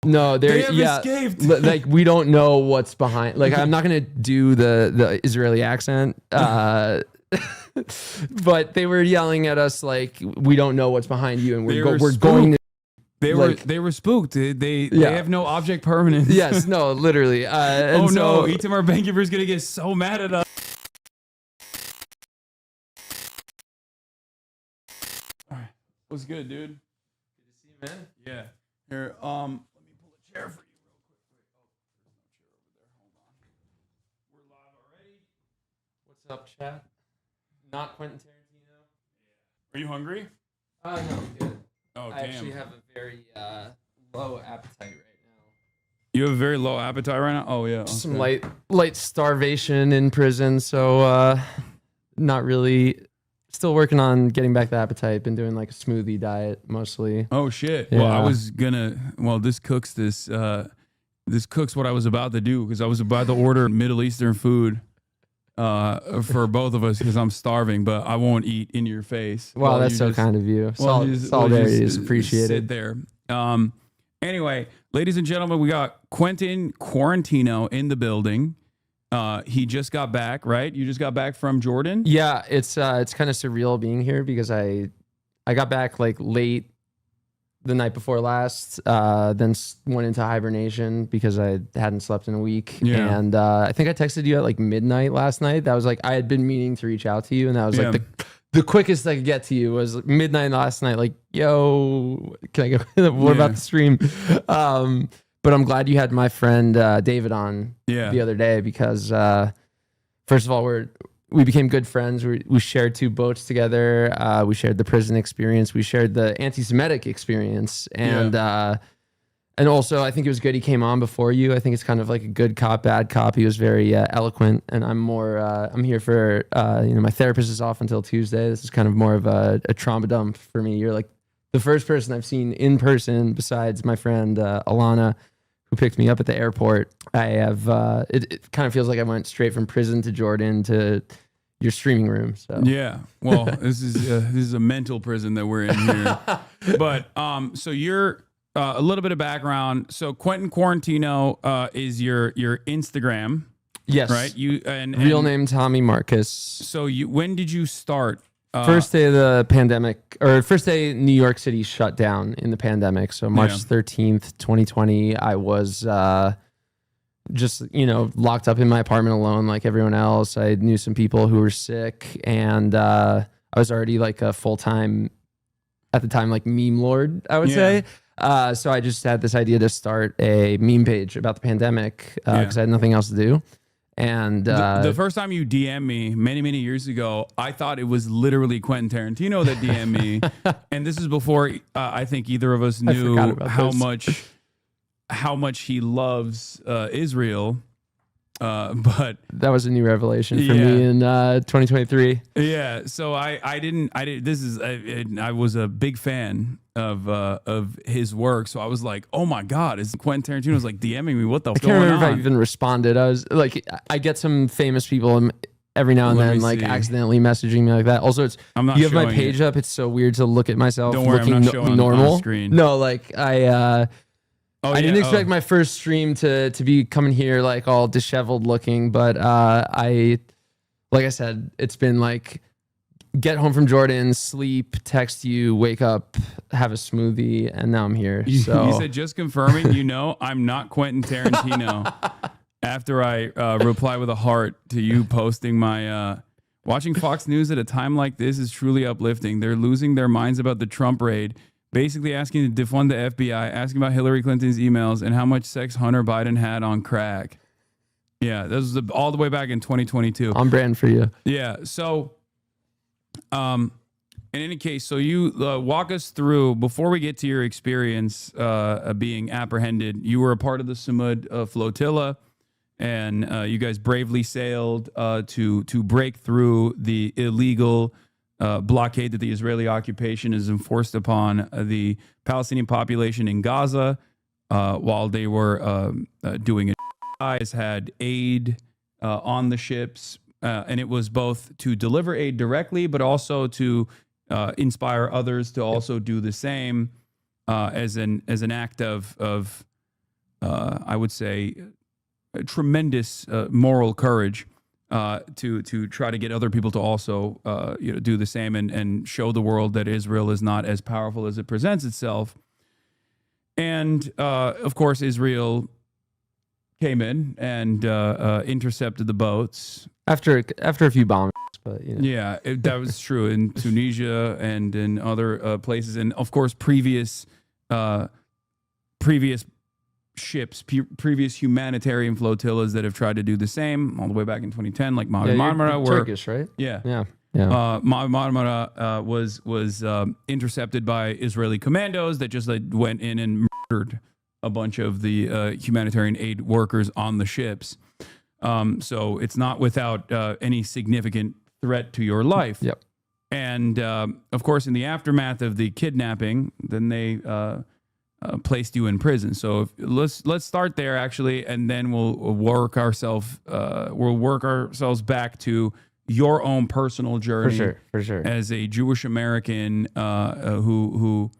No, They have escaped. Like we don't know what's behind. Like I'm not gonna do the Israeli accent, but they were yelling at us like we don't know what's behind you, and we're going to. They were spooked. They have no object permanence. Yes, no, literally. Oh no, Itamar Ben-Gvir is gonna get so mad at us. All right, what's good, dude? Good to see you, man. Yeah. Here, let me pull a chair for you real quick. Wait, there's no chair over there. Hold on. We're live already. What's up, chat? Not Quentin Tarantino. Are you hungry? No, I'm good. Oh, I actually have a very low appetite right now. You have a very low appetite right now? Oh, yeah. Okay. Some light starvation in prison, so not really. Still working on getting back the appetite. Been doing like a smoothie diet mostly. Oh, shit. Yeah. Well, I was gonna... Well, this cooks what I was about to do, because I was about to order Middle Eastern food for both of us because I'm starving, but I won't eat in your face. Wow, that's so kind of you. Solidarity is appreciated. Sit there. Anyway, ladies and gentlemen, we got Quentin Quarantino in the building. He just got back, right? You just got back from Jordan? Yeah, it's kind of surreal being here because I got back like late the night before last, then went into hibernation because I hadn't slept in a week. Yeah. And I think I texted you at like midnight last night. That was like, I had been meaning to reach out to you, and that was like the quickest I could get to you was midnight last night. Like, yo, can I go? What about the stream? But I'm glad you had my friend David on the other day because first of all, we became good friends. We shared 2 boats together. We shared the prison experience. We shared the anti-Semitic experience. And and also, I think it was good he came on before you. I think it's kind of like a good cop, bad cop. He was very eloquent. And I'm more, I'm here for, my therapist is off until Tuesday. This is kind of more of a trauma dump for me. You're like the first person I've seen in person besides my friend Alana, who picked me up at the airport. I have, it kind of feels like I went straight from prison to Jordan to your streaming room. So yeah, well, this is a mental prison that we're in here. But so you're a little bit of background. So Quentin Quarantino is your Instagram. Yes, right. You and real name Tommy Marcus. So when did you start? First day of the pandemic, or first day New York City shut down in the pandemic. So March 13th, 2020, I was just, locked up in my apartment alone like everyone else. I knew some people who were sick, and I was already like a full-time, at the time, like meme lord, I would say. So I just had this idea to start a meme page about the pandemic because I had nothing else to do. And the first time you DM me many years ago, I thought it was literally Quentin Tarantino that DM me, and this is before I think either of us knew how much he loves Israel. But that was a new revelation for me in 2023. Yeah, so I didn't. I was a big fan of his work, so I was like, oh my god, is Quentin Tarantino was like DMing me? What the? I can't remember if I even responded. I was like, I get some famous people every now and then like accidentally messaging me like that. Also, you have my page up. It's so weird to look at myself looking normal. On screen. No, like I didn't expect my first stream to be coming here like all disheveled looking, but like I said, it's been like get home from Jordan, sleep, text you, wake up, have a smoothie, and now I'm here. So you said just confirming, I'm not Quentin Tarantino. After I reply with a heart to you posting my watching Fox News at a time like this is truly uplifting. They're losing their minds about the Trump raid. Basically asking to defund the FBI, asking about Hillary Clinton's emails and how much sex Hunter Biden had on crack. Yeah, this was all the way back in 2022. On brand for you. Yeah, so in any case, so you walk us through, before we get to your experience being apprehended, you were a part of the Samud flotilla, and you guys bravely sailed to break through the illegal blockade that the Israeli occupation has enforced upon the Palestinian population in Gaza while they were doing it. Guys had aid on the ships, and it was both to deliver aid directly, but also to inspire others to also do the same as an act of I would say, a tremendous moral courage to try to get other people to also do the same and show the world that Israel is not as powerful as it presents itself. And of course, Israel came in and intercepted the boats after a few bombings, but yeah, that was true in Tunisia and in other places, and of course, previous ships, previous humanitarian flotillas that have tried to do the same all the way back in 2010, like Marmara, were Turkish, right? Yeah. Yeah. Marmara was intercepted by Israeli commandos that just went in and murdered a bunch of the humanitarian aid workers on the ships. So it's not without any significant threat to your life. Yep. And of course, in the aftermath of the kidnapping, then they placed you in prison. So let's start there actually, and then we'll work ourselves back to your own personal journey for sure. As a Jewish American who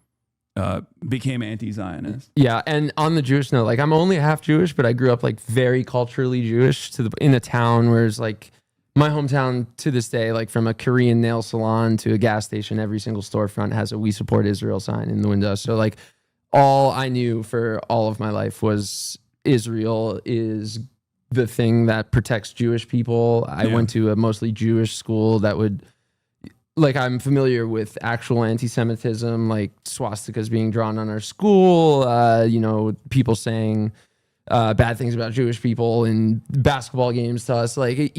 became anti-Zionist. Yeah, and on the Jewish note, like I'm only half Jewish, but I grew up like very culturally Jewish in a town where it's like my hometown to this day, like from a Korean nail salon to a gas station, every single storefront has a "We Support Israel" sign in the window. So like all I knew for all of my life was Israel is the thing that protects Jewish people. I went to a mostly Jewish school that would, like, I'm familiar with actual anti-Semitism, like swastikas being drawn on our school, people saying bad things about Jewish people in basketball games to us, like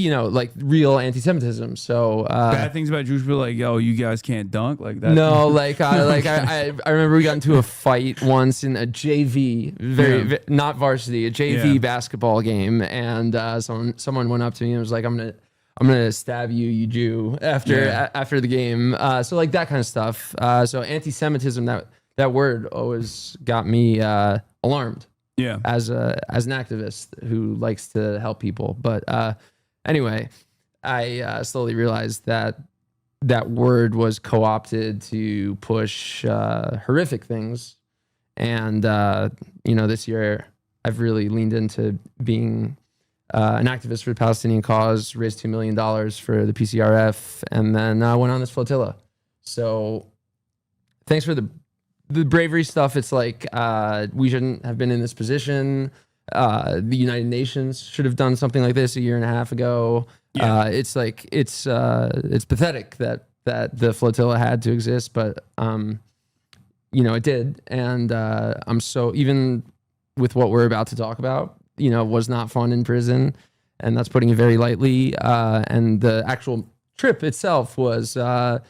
real anti-Semitism. So bad things about Jewish people, like, yo, you guys can't dunk, like that. No, I remember we got into a fight once in a JV, not varsity, a JV basketball game, and someone went up to me and was like, "I'm gonna stab you, you Jew," after the game. So like that kind of stuff. So anti-Semitism, that word always got me alarmed. Yeah, as an activist who likes to help people. But anyway, I slowly realized that word was co-opted to push horrific things. And this year I've really leaned into being an activist for the Palestinian cause, raised $2 million for the PCRF, and then went on this flotilla. So thanks for the bravery stuff. It's like we shouldn't have been in this position. The United Nations should have done something like this a year and a half ago. Yeah. It's pathetic that the flotilla had to exist, but it did. And I'm so, even with what we're about to talk about, was not fun in prison, and that's putting it very lightly. And the actual trip itself was not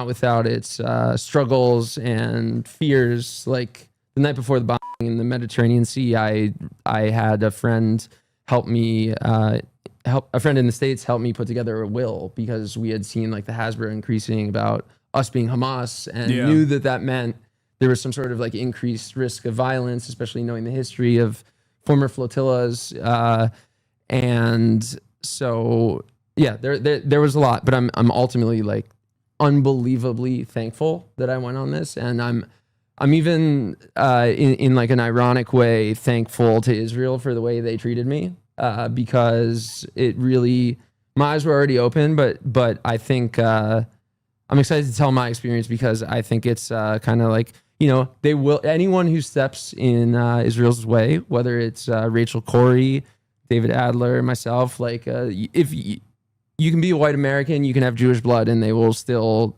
without its struggles and fears. Like the night before the bombing in the Mediterranean Sea, I had a friend help me, a friend in the States help me put together a will, because we had seen like the Hasbro increasing about us being Hamas, and knew that meant there was some sort of like increased risk of violence, especially knowing the history of former flotillas. And so, there was a lot, but I'm ultimately like unbelievably thankful that I went on this, and I'm even in like an ironic way thankful to Israel for the way they treated me, because it really, my eyes were already open, but I think I'm excited to tell my experience, because I think it's kind of like, they will, anyone who steps in Israel's way, whether it's Rachel Corrie, David Adler, myself, like if you can be a white American, you can have Jewish blood, and they will still,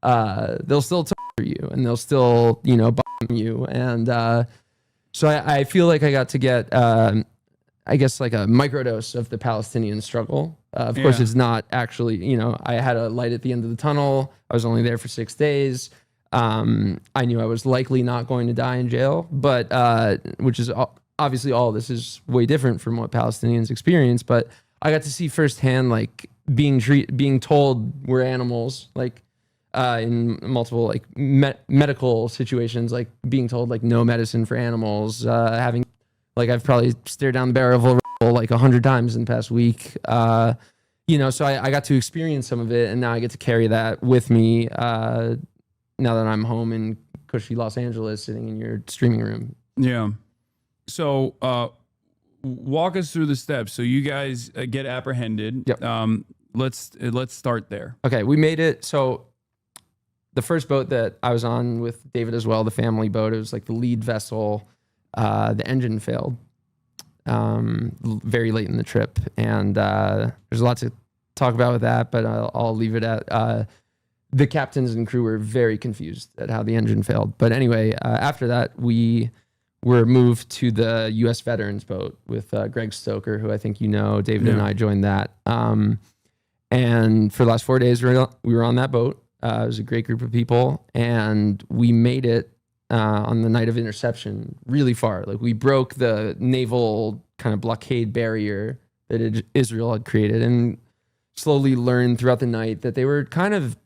they'll still torture you, and they'll still, bomb you. And so I feel like I got to get, I guess, like a microdose of the Palestinian struggle. Of course, it's not actually, I had a light at the end of the tunnel. I was only there for 6 days. I knew I was likely not going to die in jail, but which is obviously all this is way different from what Palestinians experience. But I got to see firsthand, like, being told we're animals, like in multiple like medical situations, like being told like no medicine for animals, having, like, I've probably stared down the barrel of a rifle like 100 times in the past week. So I got to experience some of it, and now I get to carry that with me now that I'm home in cushy Los Angeles, sitting in your streaming room. Yeah. So walk us through the steps. So you guys get apprehended. Yep. Let's start there. Okay, we made it. So the first boat that I was on with David as well, the family boat, it was like the lead vessel. The engine failed very late in the trip, and there's a lot to talk about with that, but I'll leave it at the captains and crew were very confused at how the engine failed. But anyway, after that, we were moved to the U.S. Veterans boat with Greg Stoker, who I think you know. David and I joined that. And for the last 4 days, we were on that boat. It was a great group of people, and we made it on the night of interception really far. Like, we broke the naval kind of blockade barrier that Israel had created, and slowly learned throughout the night that they were kind of,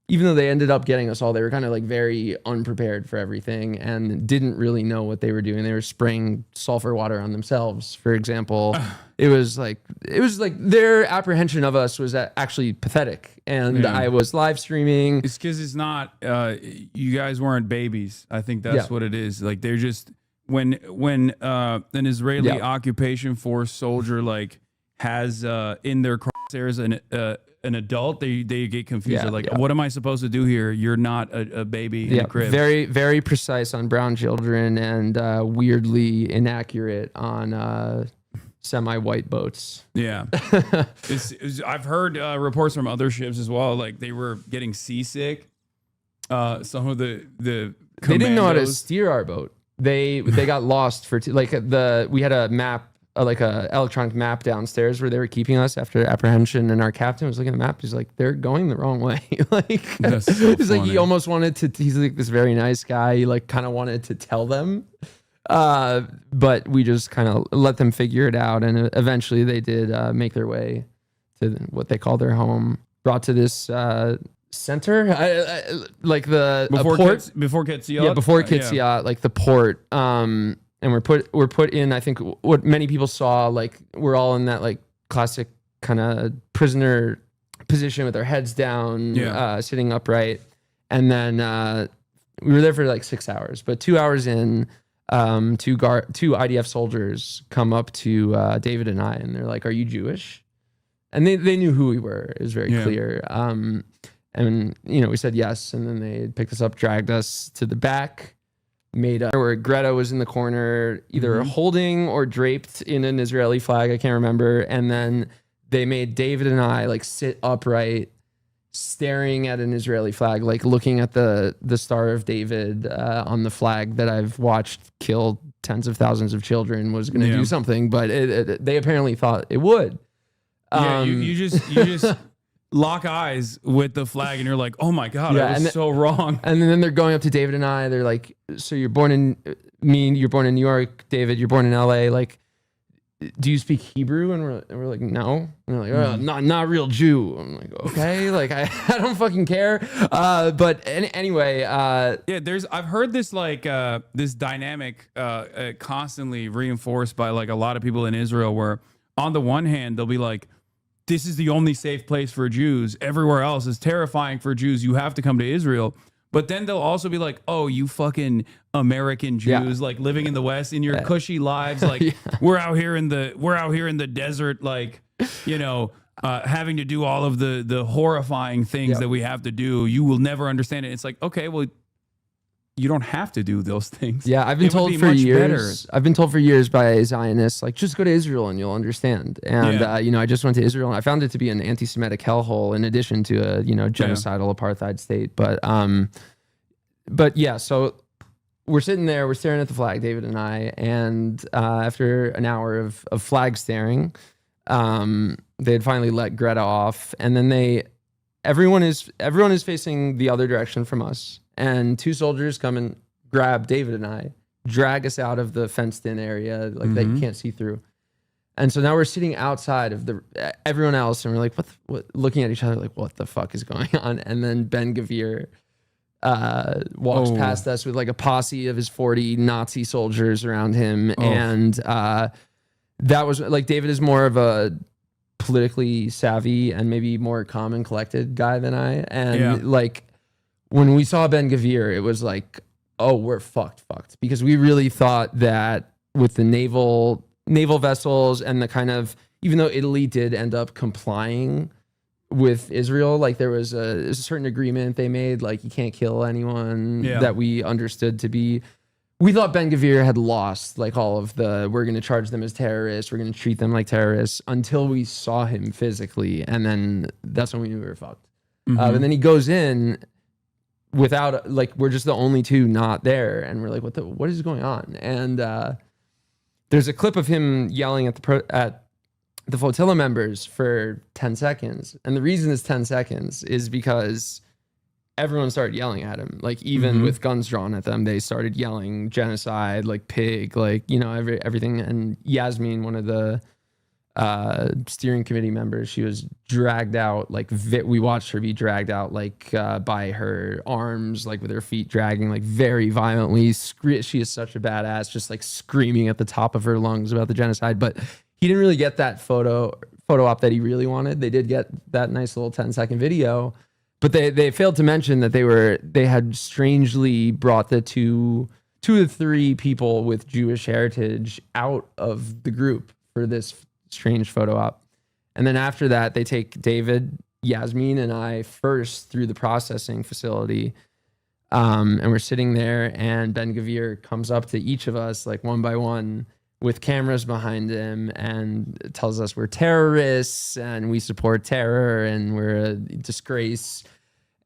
even though they ended up getting us all, they were kind of like very unprepared for everything and didn't really know what they were doing. They were spraying sulfur water on themselves, for example. It was like their apprehension of us was actually pathetic. And I was live streaming. It's because it's not, you guys weren't babies. I think that's what it is. Like, they're just, when an Israeli occupation force soldier like has in their crosshairs an adult, they get confused. They're like, what am I supposed to do here? You're not a baby in a crib. Very, very precise on brown children, and weirdly inaccurate on semi-white boats. Yeah. I've heard reports from other ships as well. Like, they were getting seasick. Some of the commandos, they didn't know how to steer our boat. They got lost for we had a map, like a electronic map downstairs where they were keeping us after apprehension, and our captain was looking at the map. He's like, they're going the wrong way. Like, that's so he's like, he almost wanted to. He's like this very nice guy. He like kind of wanted to tell them, but we just kind of let them figure it out, and eventually they did make their way to what they call their home. Brought to this center, like the port before Kitziyot. Yeah, before Kitziyot, like the port. And we're put in, I think what many people saw, like we're all in that like classic kind of prisoner position with our heads down, sitting upright. And then we were there for like 6 hours, but 2 hours in, two IDF soldiers come up to David and I, and they're like, "Are you Jewish?" And they knew who we were. It was very clear. And we said yes, and then they picked us up, dragged us to the back. Made where Greta was in the corner, either holding or draped in an Israeli flag, I can't remember. And then they made David and I like sit upright, staring at an Israeli flag, like looking at the Star of David on the flag that I've watched kill tens of thousands of children was going to do something, but they apparently thought it would. You just lock eyes with the flag, and you're like, "Oh my god, I was so wrong." And then they're going up to David and I. They're like, "So you're born in You're born in New York, David. You're born in LA. Like, do you speak Hebrew?" And we're like, "No." And they're like, "Oh, not real Jew." I'm like, "Okay, like I don't fucking care." But anyway, I've heard this like this dynamic constantly reinforced by like a lot of people in Israel, where on the one hand they'll be like, this is the only safe place for Jews. Everywhere else is terrifying for Jews. You have to come to Israel. But then they'll also be like, "Oh, you fucking American Jews, like living in the West in your cushy lives. Like we're out here in the desert, like, having to do all of the horrifying things that we have to do. You will never understand it." It's like, okay, well, you don't have to do those things. Yeah, I've been told for years. I've been told for years by Zionists, like, just go to Israel and you'll understand. And I just went to Israel and I found it to be an anti-Semitic hellhole in addition to a genocidal apartheid state. But yeah, so we're sitting there, we're staring at the flag, David and I, and after an hour of flag staring, they had finally let Greta off, and then everyone is facing the other direction from us. And two soldiers come and grab David and I, drag us out of the fenced-in area, like that you can't see through. And so now we're sitting outside of everyone else, and we're like, what? Looking at each other, like, what the fuck is going on? And then Ben Gavir walks past us with like a posse of his 40 Nazi soldiers around him, and that was like, David is more of a politically savvy and maybe more calm and collected guy than I, and like, when we saw Ben Gavir, it was like, oh, we're fucked, because we really thought that with the naval vessels and the kind of, even though Italy did end up complying with Israel, like there was a certain agreement they made, like you can't kill anyone that we understood to be. We thought Ben-Gvir had lost like all of the, we're going to charge them as terrorists, we're going to treat them like terrorists, until we saw him physically. And then that's when we knew we were fucked. And then he goes in without, like, we're just the only two not there. And we're like, what is going on? And there's a clip of him yelling at the flotilla members for 10 seconds. And the reason it's 10 seconds is because everyone started yelling at him. Like, even with guns drawn at them, they started yelling genocide, like pig, like, you know, everything. And Yasmin, one of the steering committee members, she was dragged out, like we watched her be dragged out, like by her arms, like with her feet dragging, like very violently. She is such a badass, just like screaming at the top of her lungs about the genocide. But he didn't really get that photo op that he really wanted. They did get that nice little 10-second video. But they failed to mention that they had strangely brought the two to three people with Jewish heritage out of the group for this strange photo op. And then after that, they take David, Yasmin, and I first through the processing facility. And we're sitting there, and Ben-Gvir comes up to each of us, like one by one, with cameras behind him, and tells us we're terrorists and we support terror and we're a disgrace.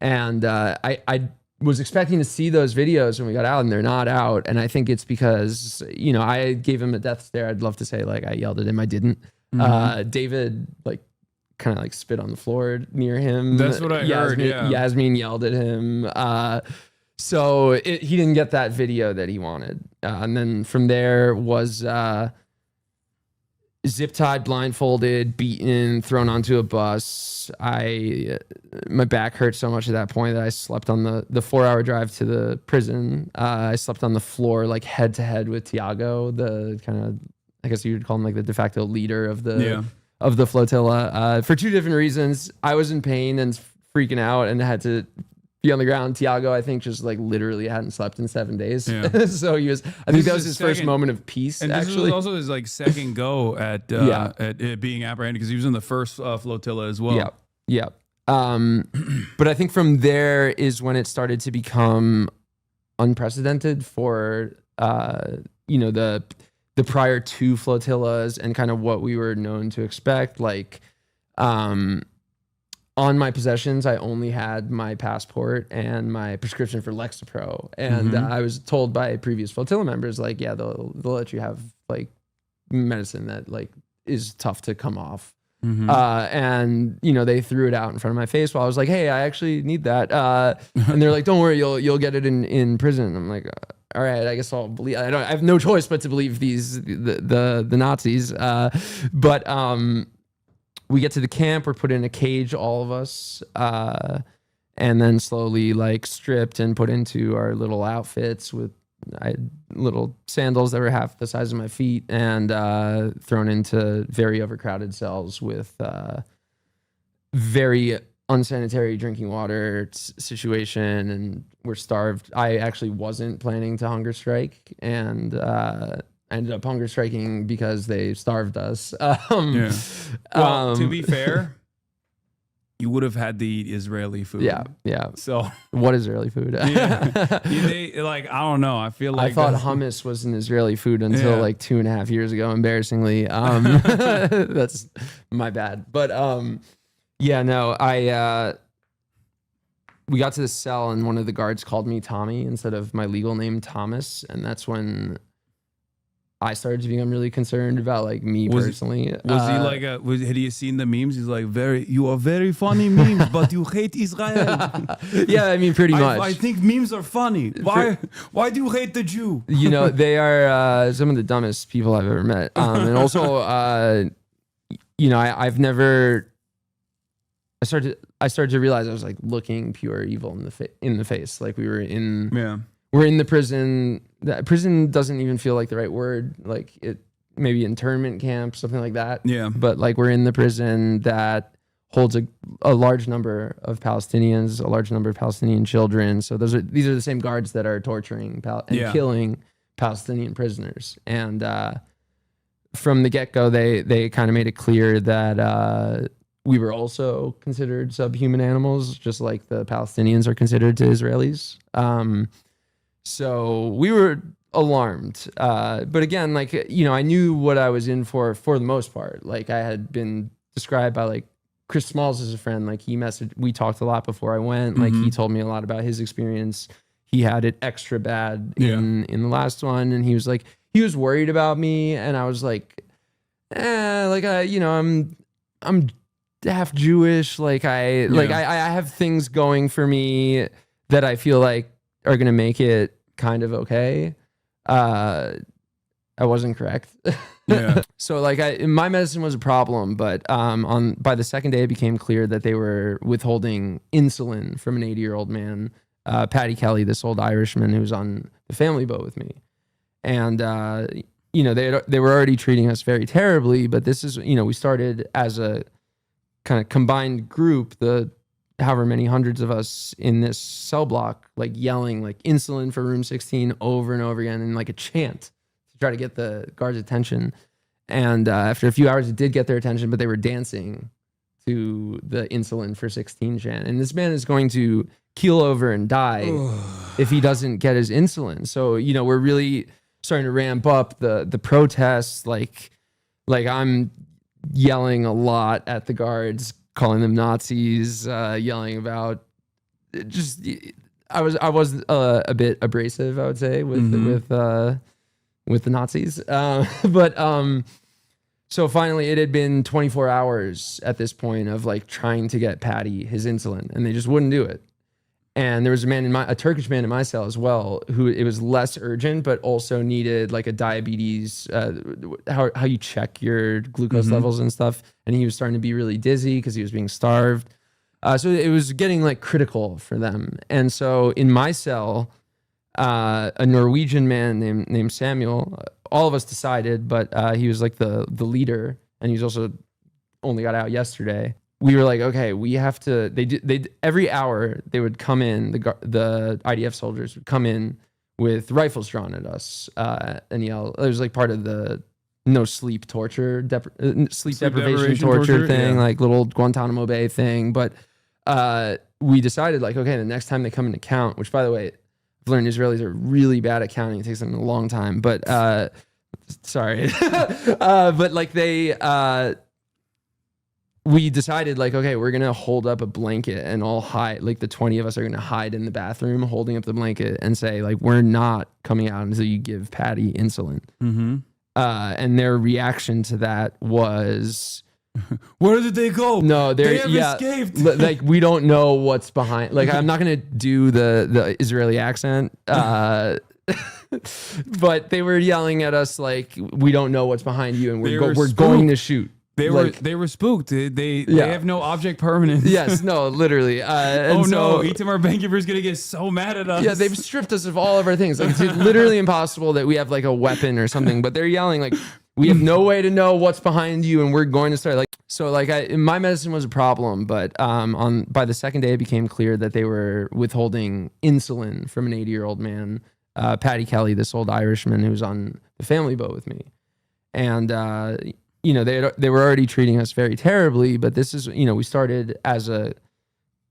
And I was expecting to see those videos when we got out, and they're not out. And I think it's because, you know, I gave him a death stare. I'd love to say like I yelled at him. I didn't. David like kind of like spit on the floor near him. That's what I heard. Yeah. Yasmin yelled at him. So he didn't get that video that he wanted. And then from there was zip tied, blindfolded, beaten, thrown onto a bus. My back hurt so much at that point that I slept on the 4-hour drive to the prison. I slept on the floor, like head to head with Tiago, the kind of, I guess you would call him like the de facto leader of the flotilla, for two different reasons. I was in pain and freaking out and had to be on the ground. Tiago, I think, just like literally hadn't slept in 7 days. Yeah. So he was, I think that was his first moment of peace. And actually, this was also his like second go at being apprehended, because he was in the first flotilla as well. Yeah. But I think from there is when it started to become unprecedented for you know, the prior two flotillas and kind of what we were known to expect. Like on my possessions, I only had my passport and my prescription for Lexapro. And I was told by previous flotilla members, like, yeah, they'll let you have like medicine that like is tough to come off. And you know, they threw it out in front of my face while I was like, hey, I actually need that. And they're like, don't worry, you'll get it in prison. I'm like, all right, I guess I'll believe. I have no choice but to believe the Nazis. But we get to the camp, we're put in a cage, all of us, and then slowly like stripped and put into our little outfits with little sandals that were half the size of my feet, and thrown into very overcrowded cells with very unsanitary drinking water situation, and we're starved. I actually wasn't planning to hunger strike, and I ended up hunger striking because they starved us. Well, to be fair, you would have had to eat Israeli food. Yeah. So what Israeli food? They, like, I don't know. I feel like I thought hummus was an Israeli food until like 2.5 years ago. Embarrassingly, that's my bad. But we got to the cell and one of the guards called me Tommy instead of my legal name Thomas, and that's when I started to become really concerned about like me personally. Was he like had he seen the memes? He's like, you are very funny memes, but you hate Israel. Yeah, I mean, pretty much. I think memes are funny. Why do you hate the Jew? You know, they are some of the dumbest people I've ever met. And also, you know, I started to realize I was like looking pure evil in the face. Like we're in the prison. That prison doesn't even feel like the right word. Like it, maybe internment camp, something like that. Yeah. But like we're in the prison that holds a large number of Palestinians, a large number of Palestinian children. So these are the same guards that are torturing and killing Palestinian prisoners. And from the get-go, they kind of made it clear that we were also considered subhuman animals, just like the Palestinians are considered to Israelis. So we were alarmed. But again, like, you know, I knew what I was in for the most part. Like, I had been described by like Chris Smalls as a friend. Like, we talked a lot before I went. Like, he told me a lot about his experience. He had it extra bad in the last one. And he was like, he was worried about me. And I was like, you know, I'm half Jewish. Like I have things going for me that I feel like are going to make it kind of okay. I wasn't correct. Yeah. So like my medicine was a problem, but by the second day it became clear that they were withholding insulin from an 80-year-old man, Paddy Kelly, this old Irishman who was on the family boat with me. And you know, they were already treating us very terribly, but this is, you know, we started as a kind of combined group, the however many hundreds of us in this cell block, like yelling like insulin for room 16 over and over again in like a chant to try to get the guards' attention. And after a few hours, it did get their attention, but they were dancing to the insulin for 16 chant. And this man is going to keel over and die if he doesn't get his insulin. So, you know, we're really starting to ramp up the protests. Like I'm yelling a lot at the guards, calling them Nazis, yelling about just, I was a bit abrasive, I would say, with the Nazis. So finally it had been 24 hours at this point of like trying to get Paddy his insulin, and they just wouldn't do it. And there was a Turkish man in my cell as well, who it was less urgent, but also needed like a diabetes, how you check your glucose levels and stuff. And he was starting to be really dizzy because he was being starved. So it was getting like critical for them. And so in my cell, a Norwegian man named Samuel, all of us decided, but he was like the leader, and he's also only got out yesterday. We were like, okay, we have to. They every hour they would come in. The IDF soldiers would come in with rifles drawn at us and yell. It was like part of the no sleep torture, sleep deprivation torture thing, like little Guantanamo Bay thing. But we decided like, okay, the next time they come into count, which by the way, I've learned Israelis are really bad at counting. It takes them a long time. But sorry, but like we decided like, okay, we're going to hold up a blanket and all hide, like the 20 of us are going to hide in the bathroom holding up the blanket and say like, we're not coming out until you give Paddy insulin. And their reaction to that was, where did they go? No, they have escaped. Like we don't know what's behind. Like I'm not going to do the Israeli accent. But they were yelling at us like, we don't know what's behind you, and we're going to shoot. They were spooked. They have no object permanence. Yes, no, literally. Oh no, Itamar Ben-Gvir is gonna get so mad at us. Yeah, they've stripped us of all of our things. Like, it's literally impossible that we have like a weapon or something. But they're yelling like, we have no way to know what's behind you, and we're going to start like. So like my medicine was a problem, but by the second day it became clear that they were withholding insulin from an 80-year-old man, Paddy Kelly, this old Irishman who was on the family boat with me, and you know, they were already treating us very terribly, but this is, you know, we started as a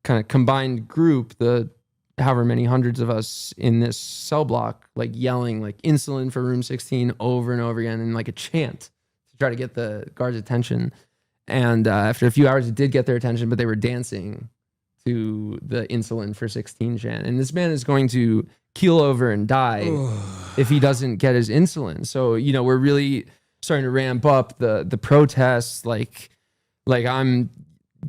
kind of combined group, the however many hundreds of us in this cell block, like yelling like insulin for room 16 over and over again in like a chant to try to get the guards' attention. And after a few hours, it did get their attention, but they were dancing to the insulin for 16 chant. And this man is going to keel over and die if he doesn't get his insulin. So, you know, we're really starting to ramp up the protests. Like I'm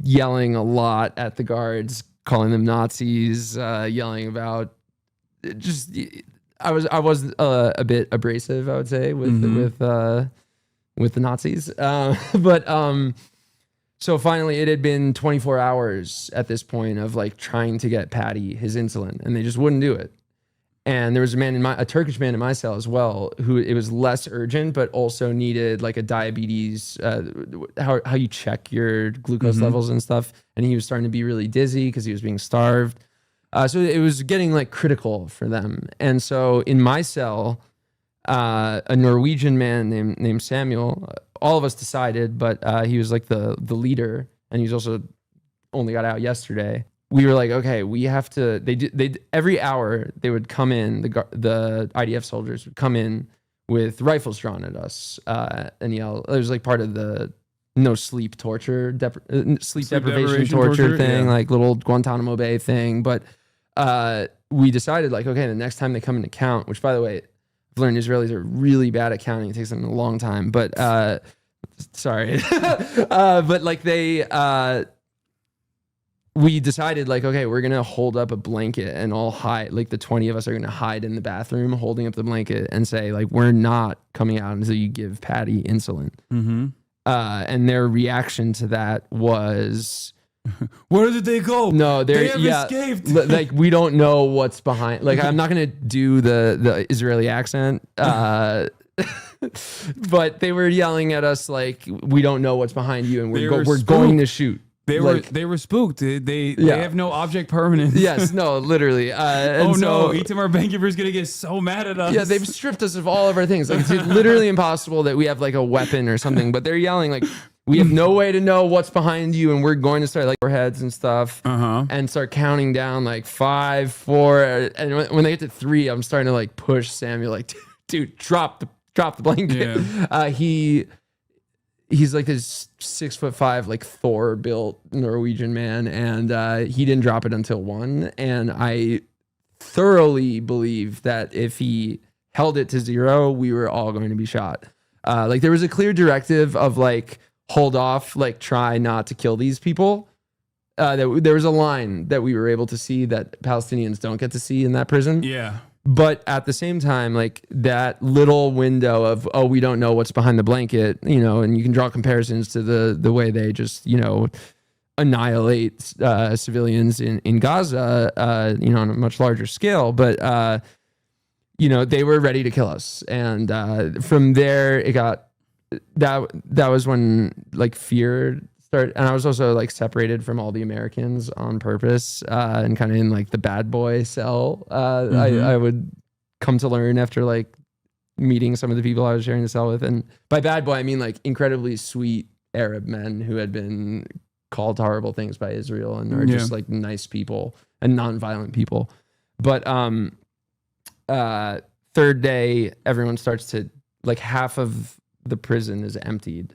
yelling a lot at the guards, calling them Nazis, yelling about just, I was a bit abrasive, I would say, with the Nazis. So finally it had been 24 hours at this point of like trying to get Paddy his insulin, and they just wouldn't do it. And there was a Turkish man in my cell as well, who it was less urgent, but also needed like a diabetes, how you check your glucose levels and stuff. And he was starting to be really dizzy because he was being starved. So it was getting like critical for them. And so in my cell, a Norwegian man named Samuel. All of us decided, but he was like the leader, and he's also only got out yesterday. We were like, okay, we have to. They every hour they would come in. The IDF soldiers would come in with rifles drawn at us and yell. It was like part of the no sleep torture, sleep deprivation torture thing, like little Guantanamo Bay thing. But we decided like, okay, the next time they come into count, which by the way, I've learned Israelis are really bad at counting. It takes them a long time, but sorry. But like we decided like, okay, we're going to hold up a blanket and all hide, like the 20 of us are going to hide in the bathroom holding up the blanket and say like, we're not coming out until you give Patty insulin. Mm-hmm. And their reaction to that was, where did they go? No, they have escaped. Like we don't know what's behind. Like I'm not gonna do the Israeli accent, but they were yelling at us like we don't know what's behind you, and we're going to shoot. They were spooked. They have no object permanence. Yes, no, literally. Oh no, Itamar Ben-Gvir is gonna get so mad at us. Yeah, they've stripped us of all of our things. Like it's literally impossible that we have like a weapon or something. But they're yelling like, we have no way to know what's behind you, and we're going to start like our heads and stuff, and start counting down like 5, 4, and when they get to 3, I'm starting to like push Samuel, like, dude, drop the blanket. Yeah. He's like this 6'5", like Thor built Norwegian man, and he didn't drop it until 1. And I thoroughly believe that if he held it to 0, we were all going to be shot. Like there was a clear directive of like, hold off, like try not to kill these people. There was a line that we were able to see that Palestinians don't get to see in that prison. Yeah. But at the same time, like that little window of, oh, we don't know what's behind the blanket, you know, and you can draw comparisons to the way they just, you know, annihilate civilians in Gaza, you know, on a much larger scale. But, you know, they were ready to kill us. And from there, it got, that was when like fear started. And I was also like separated from all the Americans on purpose and kind of in like the bad boy cell. I would come to learn after like meeting some of the people I was sharing the cell with. And by bad boy, I mean like incredibly sweet Arab men who had been called horrible things by Israel and are just like nice people and nonviolent people. But third day, everyone starts to like half of the prison is emptied.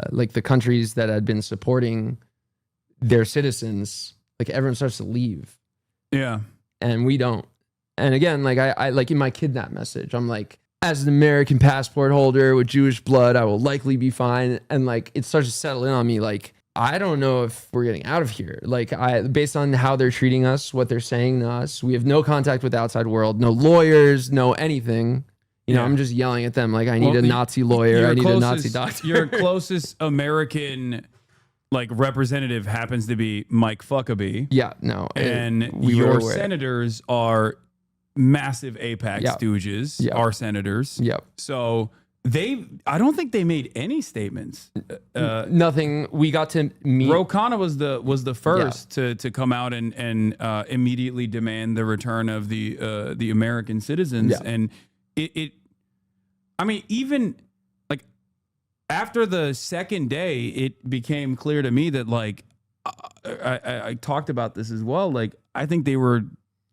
Like the countries that had been supporting their citizens, like everyone starts to leave. Yeah. And we don't. And again, like I like in my kidnap message, I'm like, as an American passport holder with Jewish blood, I will likely be fine. And like it starts to settle in on me, like, I don't know if we're getting out of here. Like based on how they're treating us, what they're saying to us, we have no contact with the outside world, no lawyers, no anything. You know, I'm just yelling at them like I need a Nazi lawyer. I need a Nazi doctor. Your closest American like representative happens to be Mike Huckabee. Yeah, no. And your senators are massive AIPAC stooges, our senators. Yep. So I don't think they made any statements. Nothing. We got to meet. Ro Khanna was the first to come out and immediately demand the return of the American citizens. Yeah. And I mean, even like after the second day, it became clear to me that like I talked about this as well. Like I think they were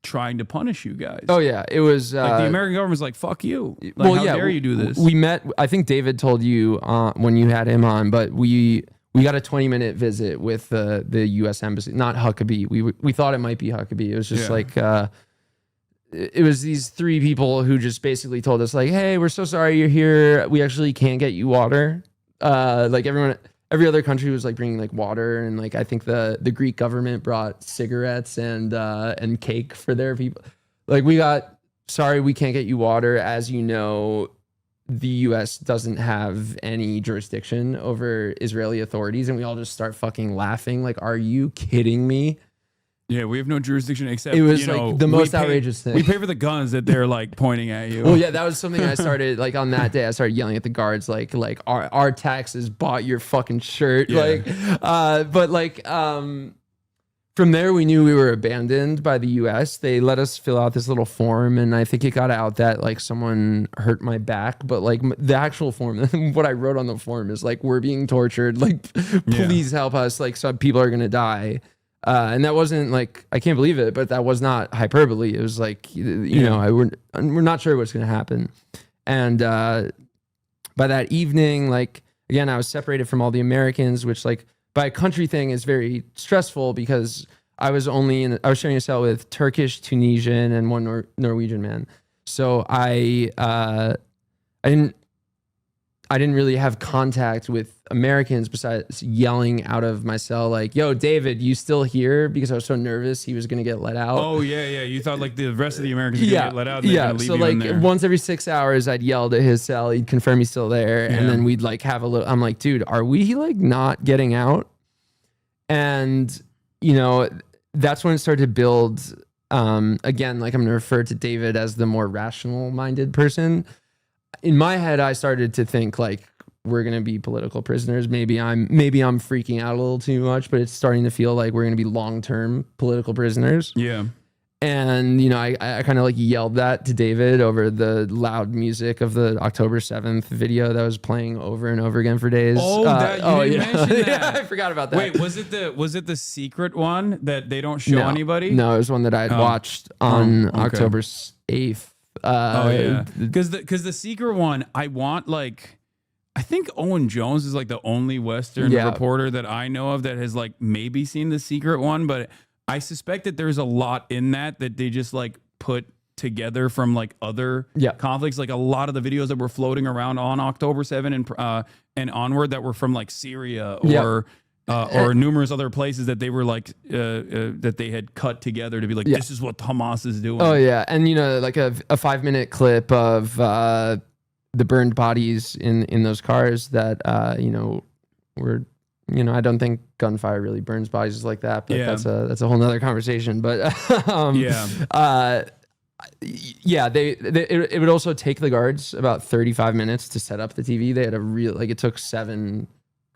trying to punish you guys. Oh yeah, it was like the American government was like, "Fuck you!" Like, how dare you do this? We met. I think David told you when you had him on, but we got a 20-minute visit with the U.S. Embassy, not Huckabee. We thought it might be Huckabee. It was just like. It was these 3 people who just basically told us like, hey, we're so sorry you're here. We actually can't get you water. Like every other country was like bringing like water. And like, I think the Greek government brought cigarettes and cake for their people. Like sorry, we can't get you water. As you know, the US doesn't have any jurisdiction over Israeli authorities. And we all just start fucking laughing. Like, are you kidding me? Yeah, we have no jurisdiction except, it was like the most outrageous thing. We pay for the guns that they're like pointing at you. Well, yeah, that was something I started like on that day. I started yelling at the guards like our taxes bought your fucking shirt. Yeah. Like, but like from there, we knew we were abandoned by the U.S. They let us fill out this little form, and I think it got out that like someone hurt my back. But like the actual form, what I wrote on the form is like, we're being tortured. Like, please help us. Like, some people are gonna die. And that wasn't like, I can't believe it, but that was not hyperbole. It was like, you know, we're not sure what's gonna happen. And by that evening, like again, I was separated from all the Americans, which like, by a country thing is very stressful because I was sharing a cell with Turkish, Tunisian, and one Norwegian man. So I didn't really have contact with Americans besides yelling out of my cell like, "Yo, David, you still here?" Because I was so nervous he was gonna get let out. Oh yeah. You thought like the rest of the Americans were gonna get let out. And Yeah. leave So you like in there. once every 6 hours, I'd yell at his cell. He'd confirm he's still there, and then we'd like have a little. I'm like, dude, are we like not getting out? And you know, that's when it started to build. Again, like I'm gonna refer to David as the more rational-minded person. In my head, I started to think like, we're going to be political prisoners. Maybe I'm freaking out a little too much, but it's starting to feel like we're going to be long-term political prisoners. Yeah. And, you know, I kind of like yelled that to David over the loud music of the October 7th video that was playing over and over again for days. Oh, you didn't mention that. Yeah, I forgot about that. Wait, was it the secret one that they don't show anybody? No, it was one that I had watched on October 8th. Because the secret one, I think Owen Jones is like the only Western reporter that I know of that has like maybe seen the secret one, but I suspect that there's a lot in that they just like put together from like other conflicts. Like a lot of the videos that were floating around on October 7 and onward that were from like Syria or numerous other places that they were like that they had cut together to be like, this is what Hamas is doing. Oh yeah, and you know, like a 5-minute clip of the burned bodies in those cars that you know were, you know, I don't think gunfire really burns bodies like that, but that's a whole nother conversation. But it would also take the guards about 35 minutes to set up the TV. They had it took 7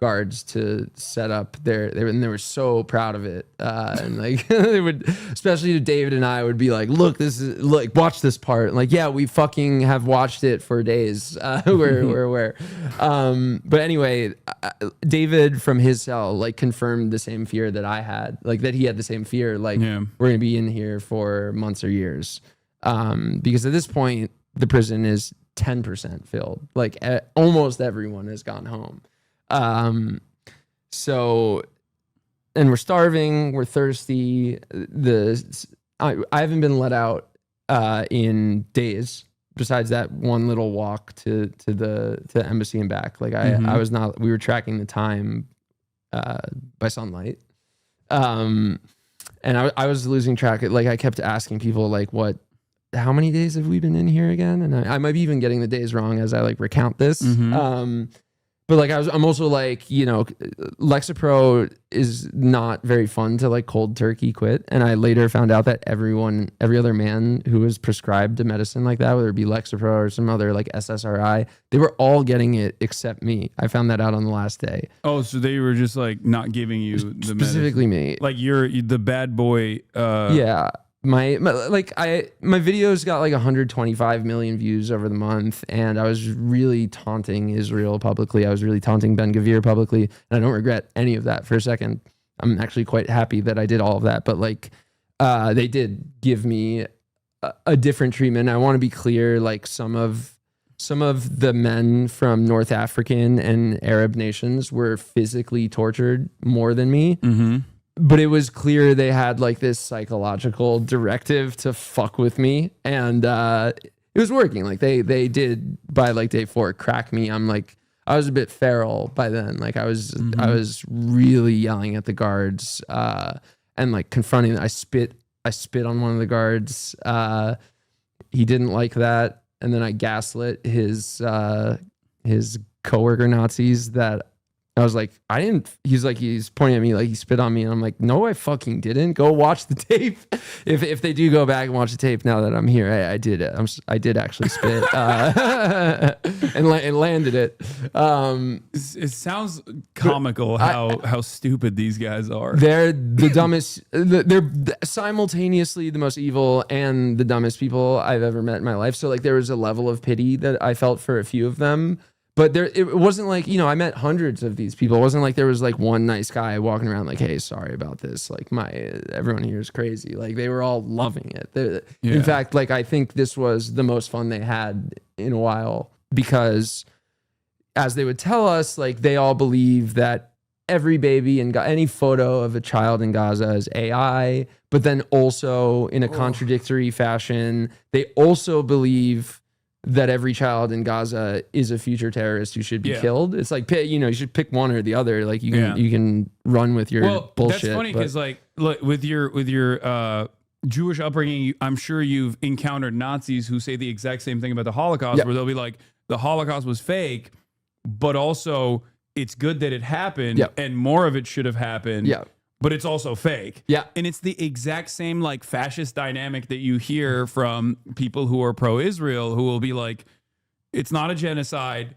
guards to set up they were so proud of it, and like they would, especially to David and I, would be like, look, watch this part, and like, yeah, we fucking have watched it for days. We're aware. But anyway, David from his cell like confirmed the same fear that I had, like that he had the same fear, like we're gonna be in here for months or years, because at this point the prison is 10% filled, like almost everyone has gone home. So, and we're starving, we're thirsty. I haven't been let out in days, besides that one little walk to the embassy and back. Like we were tracking the time by sunlight. And I was losing track. Like I kept asking people like, how many days have we been in here again? And I might be even getting the days wrong as I like recount this. But like I'm also like, you know, Lexapro is not very fun to like cold turkey quit. And I later found out that every other man who was prescribed a medicine like that, whether it be Lexapro or some other like SSRI, they were all getting it except me. I found that out on the last day. Oh, so they were just like not giving you the specifically medicine. Me. Like you're the bad boy. Yeah. My videos got like 125 million views over the month, and I was really taunting Israel publicly. I was really taunting Ben-Gvir publicly, and I don't regret any of that for a second. I'm actually quite happy that I did all of that, but like they did give me a different treatment. I want to be clear, like some of the men from North African and Arab nations were physically tortured more than me. But it was clear they had like this psychological directive to fuck with me, and it was working. Like they did by like day 4 crack me. I was a bit feral by then. Like I was really yelling at the guards and like confronting them. I spit on one of the guards. He didn't like that, and then I gaslit his coworker Nazis that I was like, I didn't. He's pointing at me like he spit on me, and I'm like, no, I fucking didn't. Go watch the tape. If they do go back and watch the tape now that I'm here, I did it. I did actually spit and landed it. It sounds comical how stupid these guys are. They're the dumbest. They're simultaneously the most evil and the dumbest people I've ever met in my life. So like there was a level of pity that I felt for a few of them. But it wasn't like, I met hundreds of these people. It wasn't like there was like one nice guy walking around like, hey, sorry about this. Like everyone here is crazy. Like they were all loving it. In fact, like I think this was the most fun they had in a while because as they would tell us, like they all believe that every baby and any photo of a child in Gaza is AI, but then also in a contradictory fashion, they also believe that every child in Gaza is a future terrorist who should be killed. It's like, you should pick one or the other. Like you can run with your bullshit. That's funny because like, look, with your Jewish upbringing, I'm sure you've encountered Nazis who say the exact same thing about the Holocaust, where they'll be like, the Holocaust was fake, but also it's good that it happened and more of it should have happened. Yeah. But it's also fake. Yeah. And it's the exact same like fascist dynamic that you hear from people who are pro-Israel who will be like, it's not a genocide,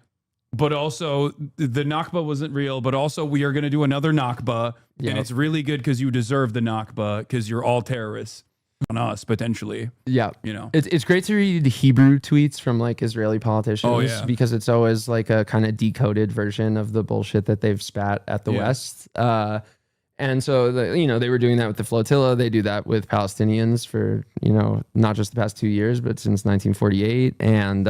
but also the Nakba wasn't real, but also we are going to do another Nakba. And it's really good because you deserve the Nakba because you're all terrorists on us potentially. Yeah. It's great to read Hebrew tweets from like Israeli politicians because it's always like a kind of decoded version of the bullshit that they've spat at the West. And so, they were doing that with the flotilla. They do that with Palestinians for, not just the past 2 years, but since 1948. And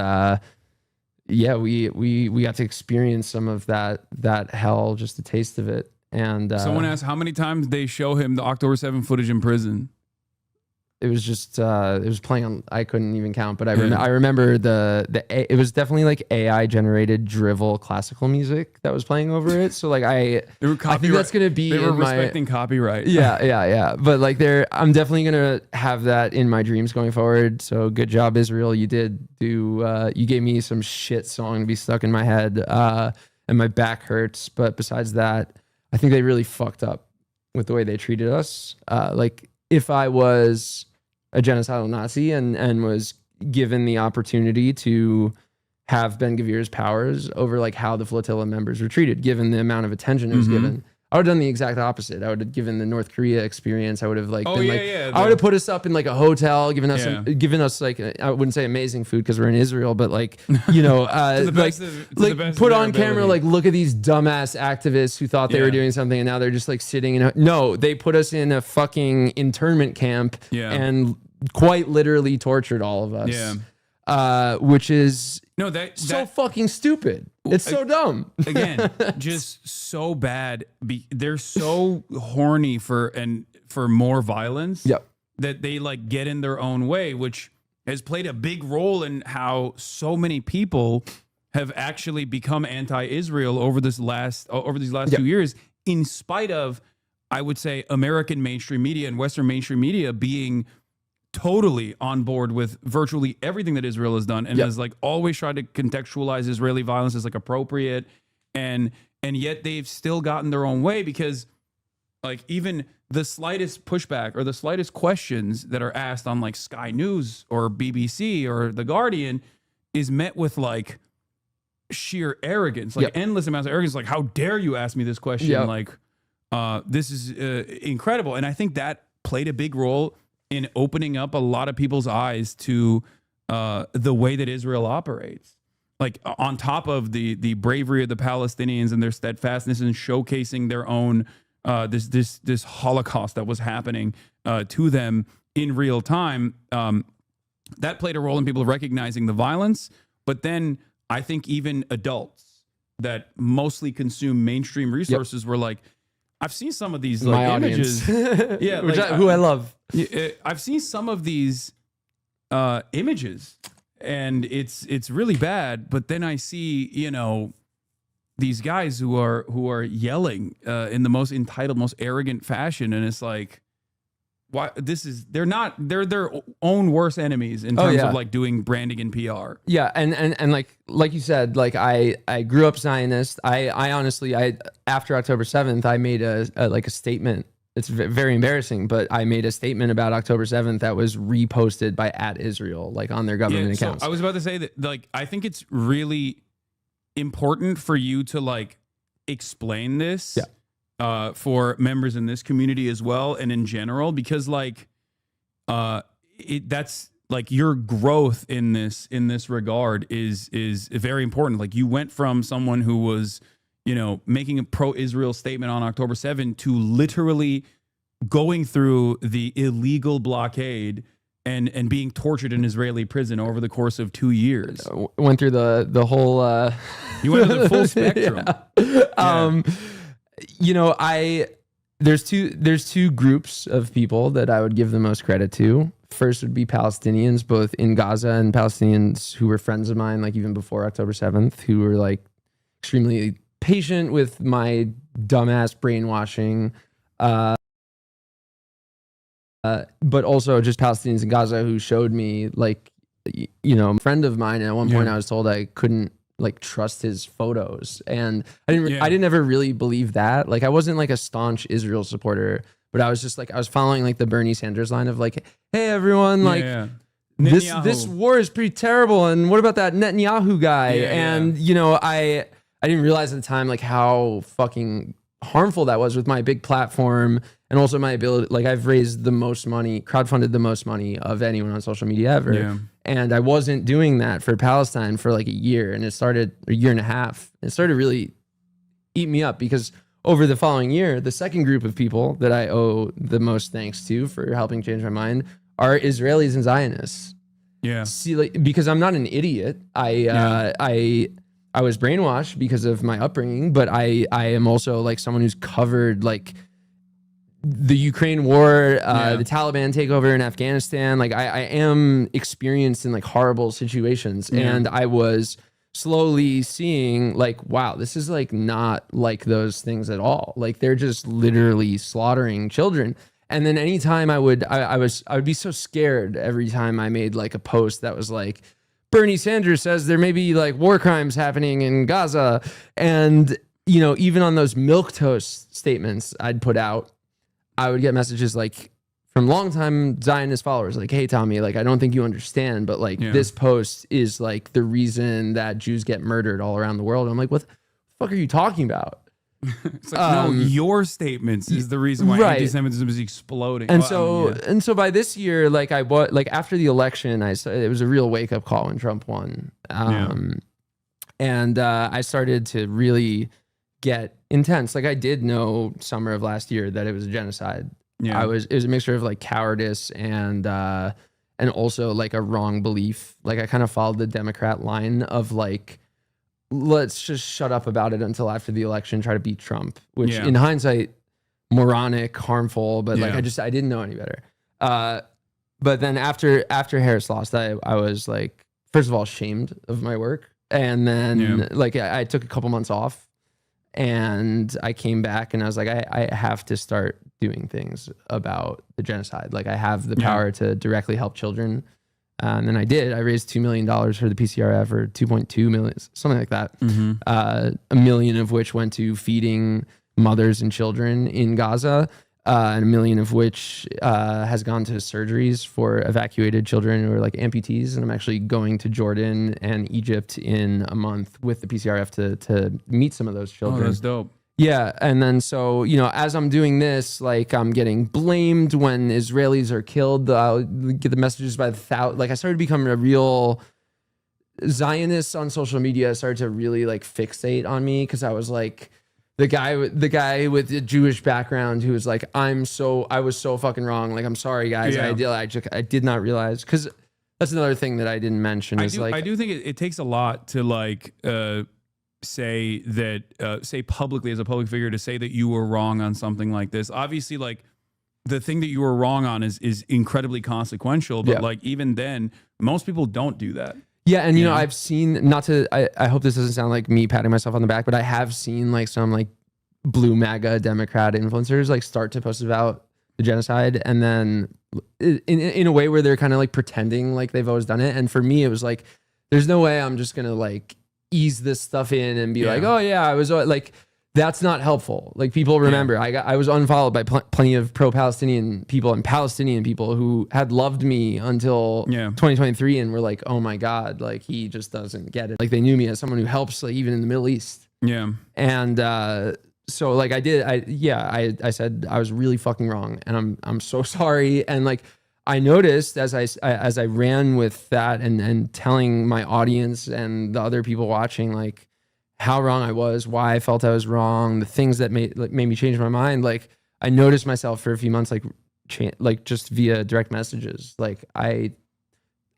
we got to experience some of that hell, just a taste of it. And someone asked how many times they show him the October 7 footage in prison. It was just it was playing on. I couldn't even count, but I remember it was definitely like AI generated drivel classical music that was playing over it. So like I think that's gonna be they were respecting copyright. Yeah. But like I'm definitely gonna have that in my dreams going forward. So good job, Israel. You did do. You gave me some shit song to be stuck in my head, and my back hurts. But besides that, I think they really fucked up with the way they treated us. Like if I was a genocidal Nazi and was given the opportunity to have Ben Gvir's powers over like how the flotilla members were treated, given the amount of attention it was given, I would have done the exact opposite. I would have given the North Korea experience. I would have like I would have put us up in like a hotel, given us like I wouldn't say amazing food because we're in Israel, but like put on camera like look at these dumbass activists who thought they were doing something and now they're just like sitting in. No, they put us in a fucking internment camp and quite literally tortured all of us. Yeah, which is so fucking stupid. It's so dumb. Again, just so bad. They're so horny for more violence that they like get in their own way, which has played a big role in how so many people have actually become anti-Israel over these last 2 years, in spite of, I would say, American mainstream media and Western mainstream media being totally on board with virtually everything that Israel has done and has like always tried to contextualize Israeli violence as like appropriate, and yet they've still gotten their own way because like even the slightest pushback or the slightest questions that are asked on like Sky News or BBC or The Guardian is met with like sheer arrogance, like endless amounts of arrogance, like how dare you ask me this question, like this is incredible. And I think that played a big role in opening up a lot of people's eyes to the way that Israel operates. Like on top of the bravery of the Palestinians and their steadfastness in showcasing their own this Holocaust that was happening to them in real time, that played a role in people recognizing the violence. But then I think even adults that mostly consume mainstream resources were like, I've seen some of these like images, who I love. I've seen some of these images, and it's really bad. But then I see, these guys who are yelling in the most entitled, most arrogant fashion, and it's like, why they're their own worst enemies in terms of like doing branding and PR. Yeah, and like you said, like I grew up Zionist. I honestly after October 7th, I made a statement. It's very embarrassing, but I made a statement about October 7th that was reposted by @Israel, like on their government accounts. I was about to say that, like, I think it's really important for you to like explain this for members in this community as well, and in general, because like that's like your growth in this regard is very important. Like, you went from someone who was, you know, making a pro-Israel statement on October 7th to literally going through the illegal blockade and being tortured in Israeli prison over the course of 2 years. Went through the whole you went through the full spectrum. You know, there's two groups of people that I would give the most credit to. First would be Palestinians, both in Gaza and Palestinians who were friends of mine, like even before October 7th, who were like extremely patient with my dumbass brainwashing. But also just Palestinians in Gaza who showed me, like, you know, a friend of mine, at one point I was told I couldn't like trust his photos, and I didn't ever really believe that. Like, I wasn't like a staunch Israel supporter, but I was just like, I was following like the Bernie Sanders line of like, hey everyone, like this war is pretty terrible, and what about that Netanyahu guy? And you know, I didn't realize at the time like how fucking harmful that was with my big platform, and also my ability. Like, I've raised the most money, crowdfunded the most money of anyone on social media ever. And I wasn't doing that for Palestine for like a year, and it started a year and a half. It started really eat me up, because over the following year, the second group of people that I owe the most thanks to for helping change my mind are Israelis and Zionists. Yeah. See, like, because I'm not an idiot. I was brainwashed because of my upbringing, but I am also like someone who's covered like the Ukraine war, the Taliban takeover in Afghanistan. Like, I am experienced in like horrible situations, and I was slowly seeing like, wow, this is like not like those things at all. Like, they're just literally slaughtering children. And then anytime I would be so scared every time I made like a post that was like, Bernie Sanders says there may be like war crimes happening in Gaza. And, you know, even on those milquetoast statements I'd put out, I would get messages like from longtime Zionist followers, like, hey, Tommy, like, I don't think you understand, but like this post is like the reason that Jews get murdered all around the world. And I'm like, what the fuck are you talking about? It's like, no, your statements is the reason why anti-Semitism is exploding. And and so by this year, like I bought, like after the election, it was a real wake up call when Trump won. And I started to really get intense. Like, I did know summer of last year that it was a genocide. It was a mixture of like cowardice and also like a wrong belief. Like, I kind of followed the Democrat line of like, let's just shut up about it until after the election, try to beat Trump, which in hindsight, moronic, harmful, but like, I didn't know any better. But then after Harris lost, I was like, first of all, ashamed of my work. And then like, I took a couple months off, and I came back and I was like, I have to start doing things about the genocide. Like, I have the power to directly help children. And then I did. I raised $2 million for the PCRF, or 2.2 million, something like that. $1 million of which went to feeding mothers and children in Gaza, and $1 million of which has gone to surgeries for evacuated children who are like amputees. And I'm actually going to Jordan and Egypt in a month with the PCRF to meet some of those children. Oh, that's dope. Yeah. And then, so, you know, as I'm doing this, like, I'm getting blamed when Israelis are killed. I'll get the messages by the thousand. Like, I started becoming a real Zionist on social media. Started to really like fixate on me, because I was like the guy with the Jewish background who was like, I was so fucking wrong. Like, I'm sorry, guys. I did not realize, because that's another thing that I didn't mention. I do think it takes a lot to like say publicly, as a public figure, to say that you were wrong on something like this. Obviously, like, the thing that you were wrong on is incredibly consequential, but like, even then, most people don't do that. Yeah, and you know, I've seen, I hope this doesn't sound like me patting myself on the back, but I have seen like some like blue MAGA Democrat influencers like start to post about the genocide, and then in a way where they're kind of like pretending like they've always done it. And for me, it was like, there's no way I'm just gonna like ease this stuff in and be like, oh yeah, I was like, that's not helpful. Like people remember, I was unfollowed by plenty of pro-Palestinian people and Palestinian people who had loved me until 2023 and were like, oh my God, like he just doesn't get it. Like they knew me as someone who helps, like even in the Middle East. Yeah. And so like I said I was really fucking wrong, and I'm so sorry. And like I noticed as I ran with that and telling my audience and the other people watching like how wrong I was, why I felt I was wrong, the things that made me change my mind. Like I noticed myself for a few months like just via direct messages. Like I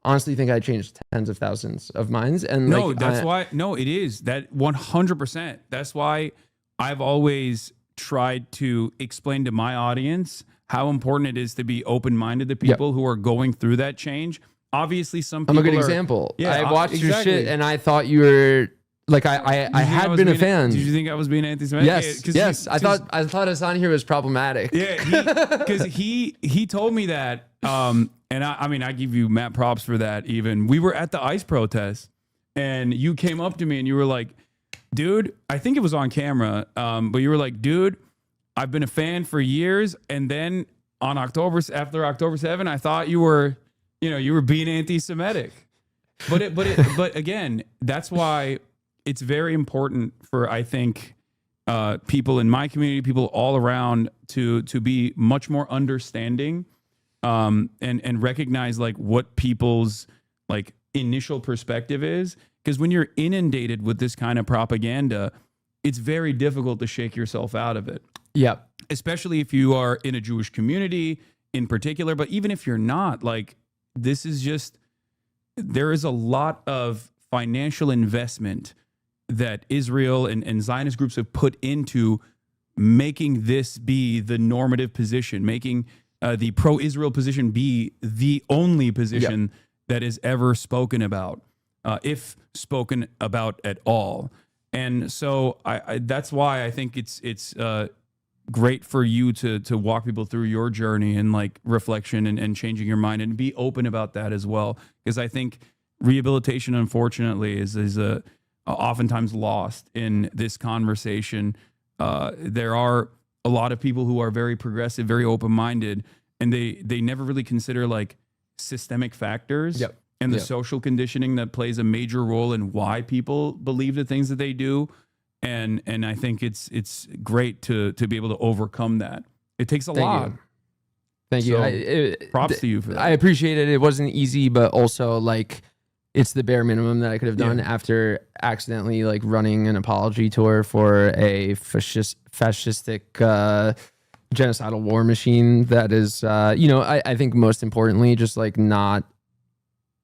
honestly think I changed tens of thousands of minds. And no, like, that's why. No, it is that 100%. That's why I've always tried to explain to my audience how important it is to be open-minded to people who are going through that change. Obviously, some people I'm a good example. Yeah, I watched your shit and I thought you were like I had been a fan. Did you think I was being anti-Semitic? Yes. I thought Hassan here was problematic. Yeah, because he told me that. And I mean, I give you mad props for that. Even we were at the ICE protest, and you came up to me and you were like, dude, I think it was on camera, but you were like, dude, I've been a fan for years, and then after October 7, I thought you were being anti-Semitic. But again, that's why it's very important for, I think, people in my community, people all around, to be much more understanding, and recognize like what people's like initial perspective is. Because when you're inundated with this kind of propaganda, it's very difficult to shake yourself out of it. Yeah. Especially if you are in a Jewish community in particular, but even if you're not, like, this is just, there is a lot of financial investment that Israel and Zionist groups have put into making this be the normative position, making the pro-Israel position be the only position that is ever spoken about. If spoken about at all. And so I that's why I think it's great for you to walk people through your journey and like reflection and changing your mind, and be open about that as well. Because I think rehabilitation, unfortunately, is oftentimes lost in this conversation. There are a lot of people who are very progressive, very open-minded, and they never really consider like systemic factors. And the social conditioning that plays a major role in why people believe the things that they do. And I think it's great to be able to overcome that. It takes a lot. Thank you. Props to you for that. I appreciate it. It wasn't easy, but also like it's the bare minimum that I could have done after accidentally like running an apology tour for a fascistic genocidal war machine that is, I think most importantly, just like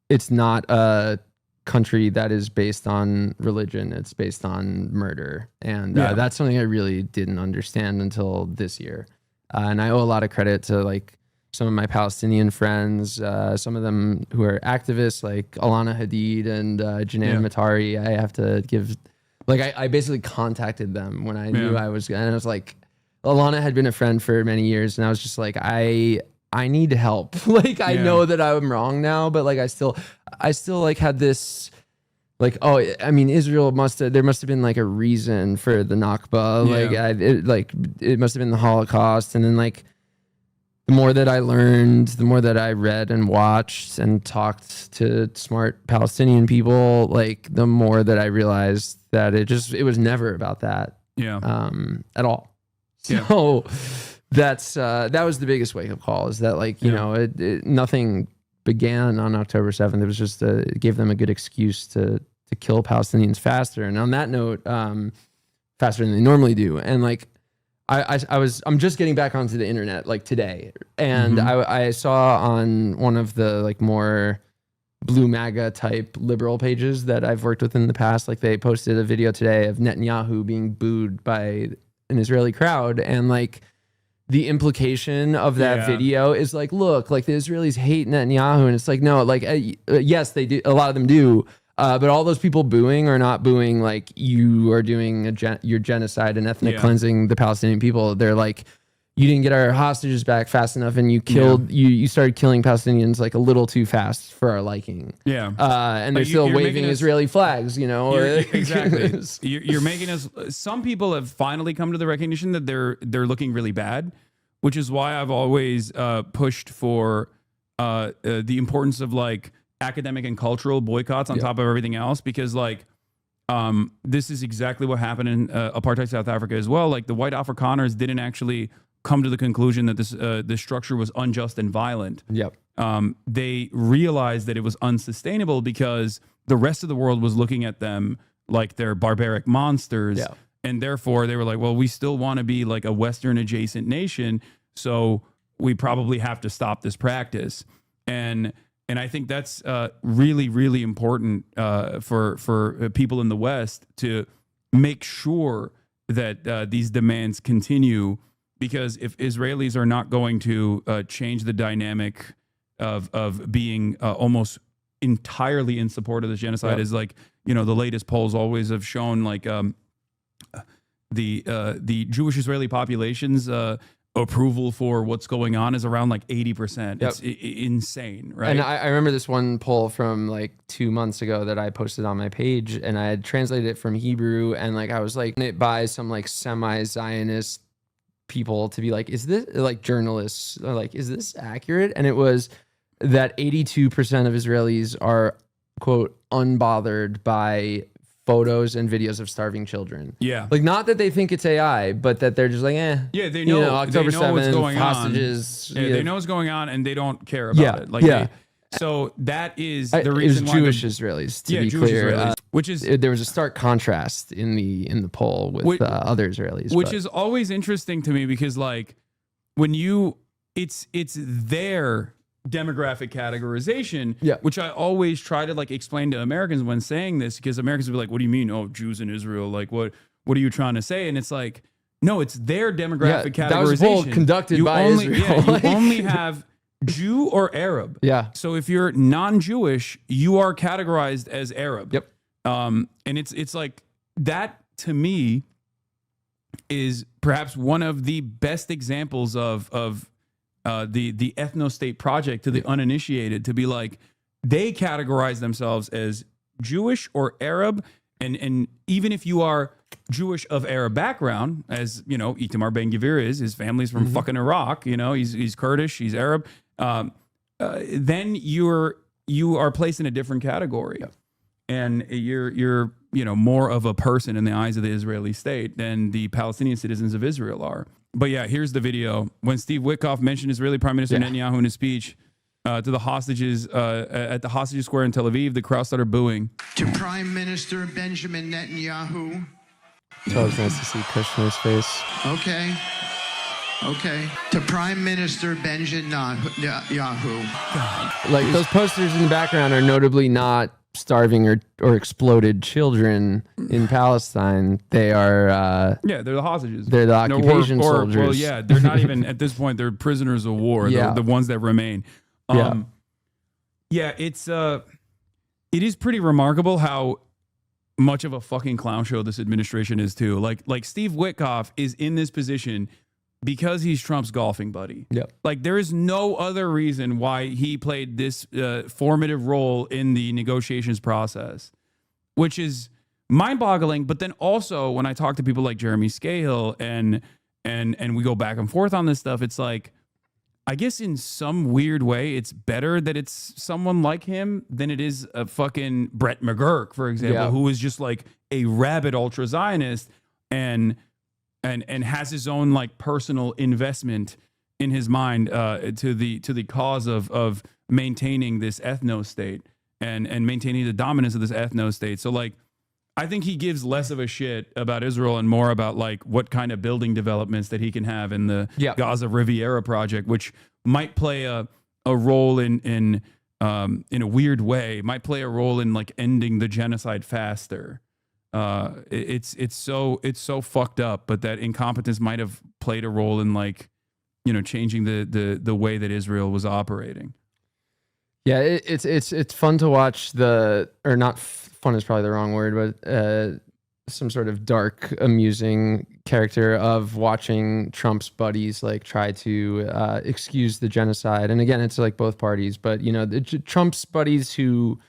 it's not a country that is based on religion. It's based on murder. And that's something I really didn't understand until this year. And I owe a lot of credit to like some of my Palestinian friends, some of them who are activists like Alana Hadid and Janan Matari. I have to give, like, I basically contacted them when I knew I was, and I was like, Alana had been a friend for many years. And I was just like, I need help. Like, I know that I'm wrong now, but like, I still like had this, like, oh, I mean, Israel there must have been like a reason for the Nakba. Like, it must have been the Holocaust. And then like, the more that I learned, the more that I read and watched and talked to smart Palestinian people, like the more that I realized that it was never about that. At all. So that was the biggest wake up call, is that like, you know, nothing began on October 7th. It was just it gave them a good excuse to kill Palestinians faster. And on that note, faster than they normally do. And like, I'm just getting back onto the internet like today. And I saw on one of the like more blue MAGA type liberal pages that I've worked with in the past, like they posted a video today of Netanyahu being booed by an Israeli crowd. And like, the implication of that video is like, look, like the Israelis hate Netanyahu. And it's like, no, like, yes, they do. A lot of them do. But all those people booing are not booing like you are doing your genocide and ethnic cleansing the Palestinian people. They're like, you didn't get our hostages back fast enough, and you killed you started killing Palestinians like a little too fast for our liking. Yeah, and they're still waving Israeli flags. You know, exactly. You're making us. Some people have finally come to the recognition that they're looking really bad, which is why I've always pushed for the importance of like academic and cultural boycotts on top of everything else, because like. This is exactly what happened in apartheid South Africa as well. Like the white Afrikaners didn't actually come to the conclusion that this structure was unjust and violent. Yep. They realized that it was unsustainable because the rest of the world was looking at them like they're barbaric monsters. Yeah. And therefore they were like, well, we still want to be like a Western adjacent nation. So we probably have to stop this practice. And I think that's really, really important for people in the West to make sure that these demands continue, because if Israelis are not going to change the dynamic of being almost entirely in support of this genocide, is like, you know, the latest polls always have shown like the Jewish Israeli population's approval for what's going on is around like 80%. It's insane, right? And I remember this one poll from like 2 months ago that I posted on my page, and I had translated it from Hebrew, and like I was like it by some like semi-Zionist people to be like, is this like journalists are like, is this accurate? And it was that 82% of Israelis are quote unbothered by photos and videos of starving children. Yeah. Like, not that they think it's AI, but that they're just like, Yeah, they know, you know, October they know 7th, what's going hostages. on. Yeah, they know what's going on and they don't care about it. Like, so that is the reason why Jewish Israelis, to be Jewish clear. Israelis, which is there was a stark contrast in the poll with other Israelis. Which is always interesting to me, because like when it's their demographic categorization, which I always try to like explain to Americans when saying this, because Americans will be like, what do you mean? Oh, Jews in Israel, like what are you trying to say? And it's like, no, it's their demographic categorization. That was a poll conducted by Israel. You only have Jew or Arab. Yeah. So if you're non-Jewish, you are categorized as Arab. Yep. And it's like that, to me, is perhaps one of the best examples of the ethno-state project to the uninitiated, to be like, they categorize themselves as Jewish or Arab, and even if you are Jewish of Arab background, as you know, Itamar Ben-Gvir is, his family's from fucking Iraq, you know, he's Kurdish, he's Arab, then you are placed in a different category, and you're you know, more of a person in the eyes of the Israeli state than the Palestinian citizens of Israel are. But yeah, here's the video. When Steve Witkoff mentioned Israeli Prime Minister Netanyahu in his speech to the hostages at the hostage square in Tel Aviv, the crowd started booing. To Prime Minister Benjamin Netanyahu. It's always nice to see Kushner's face. Okay. To Prime Minister Benjamin Netanyahu. Like, those posters in the background are notably not starving or exploded children in Palestine. They are they're the hostages. They're the occupation soldiers. Well, yeah, they're not even at this point, they're prisoners of war. The ones that remain. It's it is pretty remarkable how much of a fucking clown show this administration is too. Like Steve Witkoff is in this position because he's Trump's golfing buddy. Yep. Like, there is no other reason why he played this formative role in the negotiations process, which is mind-boggling. But then also, when I talk to people like Jeremy Scahill and we go back and forth on this stuff, it's like, I guess in some weird way, it's better that it's someone like him than it is a fucking Brett McGurk, for example, who is just like a rabid ultra-Zionist and has his own like personal investment in his mind to the cause of maintaining this ethno state and maintaining the dominance of this ethno state. So like, I think he gives less of a shit about Israel and more about like what kind of building developments that he can have in the Gaza Riviera project, which might play a role in a weird way, might play a role in like ending the genocide faster. It's so fucked up, but that incompetence might have played a role in like, you know, changing the way that Israel was operating. Yeah, it's fun to watch or not fun is probably the wrong word, but some sort of dark, amusing character of watching Trump's buddies like try to excuse the genocide. And again, it's like both parties, but you know, Trump's buddies who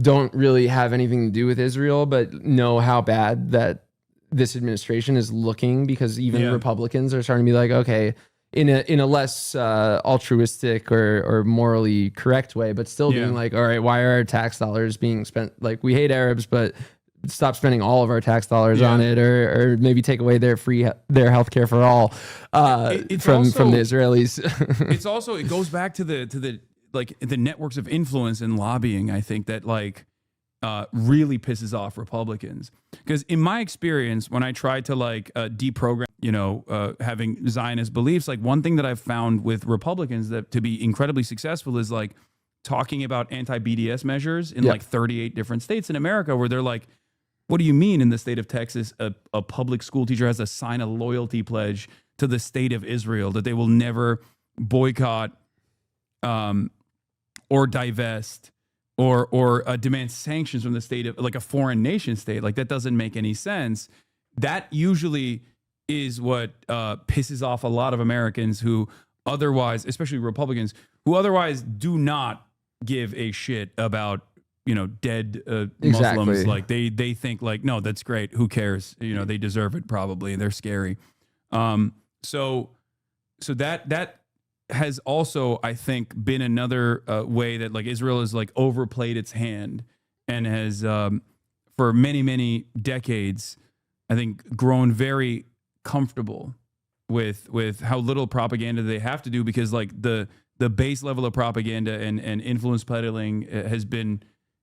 don't really have anything to do with Israel, but know how bad that this administration is looking, because even Republicans are starting to be like, okay, in a less altruistic or morally correct way, but still being like, all right, why are our tax dollars being spent? Like, we hate Arabs, but stop spending all of our tax dollars on it, or maybe take away their healthcare for all from the Israelis. It's also, it goes back to the like the networks of influence and lobbying. I think that like really pisses off Republicans, because in my experience, when I tried to like deprogram, you know, having Zionist beliefs, like one thing that I've found with Republicans that to be incredibly successful is like talking about anti-BDS measures in like 38 different states in America, where they're like, what do you mean in the state of Texas, a public school teacher has to sign a loyalty pledge to the state of Israel that they will never boycott or divest or demand sanctions from the state of like a foreign nation state? Like, that doesn't make any sense. That usually is what pisses off a lot of Americans who otherwise, especially Republicans, who otherwise do not give a shit about, you know, dead Muslims. Like they think like, no, that's great. Who cares? You know, they deserve it probably. They're scary. So that has also, I think, been another way that like Israel has like overplayed its hand and has for many, many decades, I think, grown very comfortable with how little propaganda they have to do, because like the base level of propaganda and influence peddling has been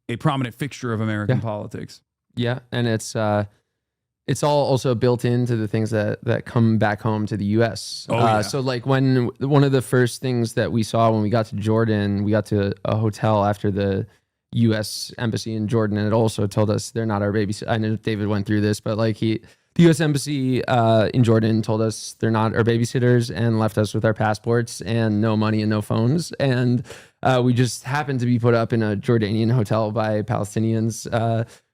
a prominent fixture of American politics. Yeah, and it's all also built into the things that come back home to the U.S. So like when one of the first things that we saw when we got to Jordan, we got to a hotel after the U.S. embassy in Jordan, and it also told us they're not our babysitters. I know David went through this, but like the U.S. embassy in Jordan told us they're not our babysitters and left us with our passports and no money and no phones. And we just happened to be put up in a Jordanian hotel by Palestinians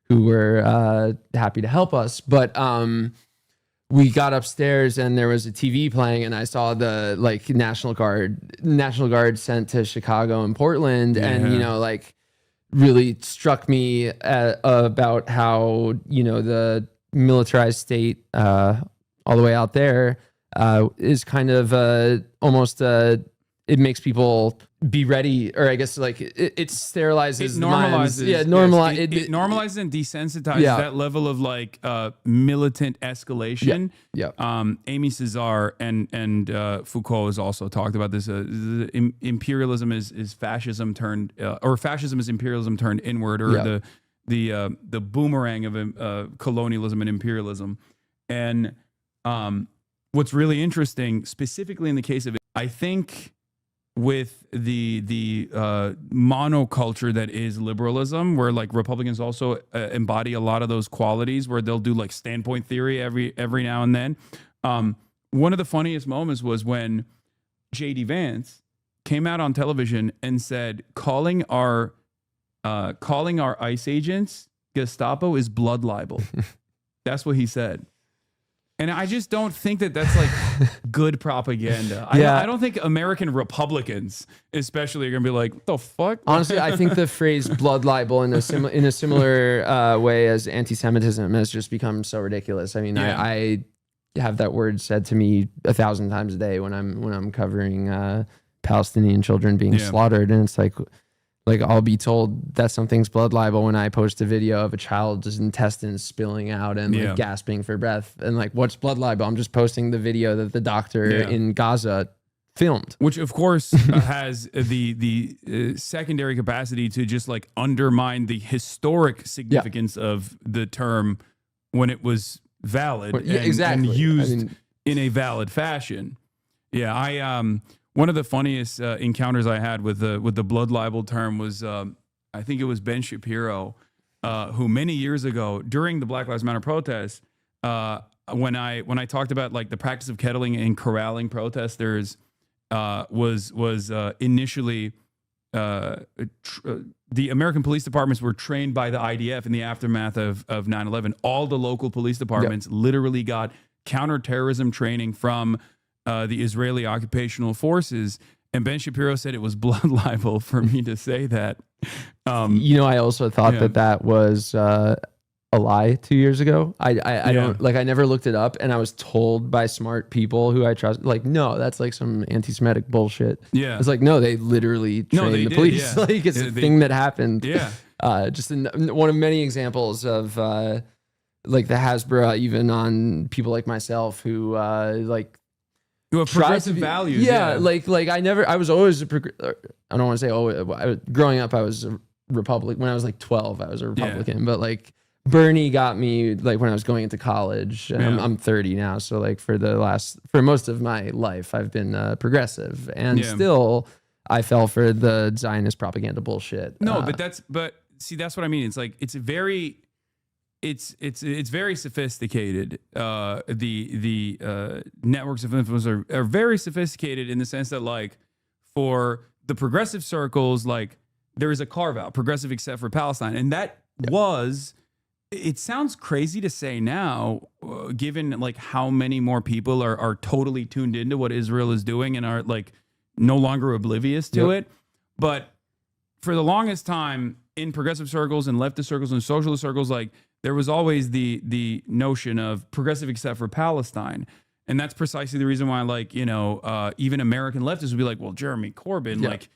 who were happy to help us. But we got upstairs and there was a TV playing, and I saw the like National Guard sent to Chicago and Portland. And, you know, like really struck me about how, you know, the militarized state all the way out there is kind of almost it makes people be ready, or I guess like it sterilizes, it normalizes minds. it normalizes and desensitizes that level of like militant escalation. Amy Cesar and Foucault has also talked about this. Imperialism is fascism turned or fascism is imperialism turned inward, or the boomerang of colonialism and imperialism. And what's really interesting, specifically in the case of it, I think with the monoculture that is liberalism, where like Republicans also embody a lot of those qualities, where they'll do like standpoint theory every now and then. One of the funniest moments was when J.D. Vance came out on television and said, calling our ICE agents Gestapo is blood libel. That's what he said. And I just don't think that that's like good propaganda. I don't think American Republicans especially are going to be like, what the fuck? Honestly, I think the phrase blood libel in a similar way as anti-Semitism has just become so ridiculous. I mean, I have that word said to me 1,000 times a day when I'm covering Palestinian children being slaughtered. And it's like I'll be told that something's blood libel when I post a video of a child's intestines spilling out and like gasping for breath. And like, what's blood libel? I'm just posting the video that the doctor in Gaza filmed. Which of course has the secondary capacity to just like undermine the historic significance of the term when it was valid and used in a valid fashion. One of the funniest encounters I had with the blood libel term was, I think it was Ben Shapiro, who many years ago during the Black Lives Matter protests, when I talked about like the practice of kettling and corralling protesters, was initially the American police departments were trained by the IDF in the aftermath of 9/11. All the local police departments literally got counterterrorism training from the Israeli occupational forces. And Ben Shapiro said it was blood libel for me to say that. I also thought that was a lie 2 years ago. I don't like, I never looked it up, and I was told by smart people who I trust, like, no, that's like some anti-Semitic bullshit. Yeah. It's like, no, they literally trained the police. Yeah. Like, it's a thing that happened. Yeah. Just one of many examples of like the Hasbara, even on people like myself who like who have progressive values. Yeah, like I was always I don't want to say always. Growing up, I was a Republican. When I was like 12, I was a Republican. But like Bernie got me like when I was going into college. And I'm 30 now, so like for most of my life, I've been progressive, and still I fell for the Zionist propaganda bullshit. No, but see, that's what I mean. It's like it's very sophisticated. The networks of influence are very sophisticated in the sense that, like, for the progressive circles, like, there is a carve out, progressive except for Palestine, and that was. It sounds crazy to say now, given like how many more people are totally tuned into what Israel is doing and are like no longer oblivious to it. But for the longest time in progressive circles and leftist circles and socialist circles, like there was always the notion of progressive except for Palestine. And that's precisely the reason why, like, even American leftists would be like, well, Jeremy Corbyn, like,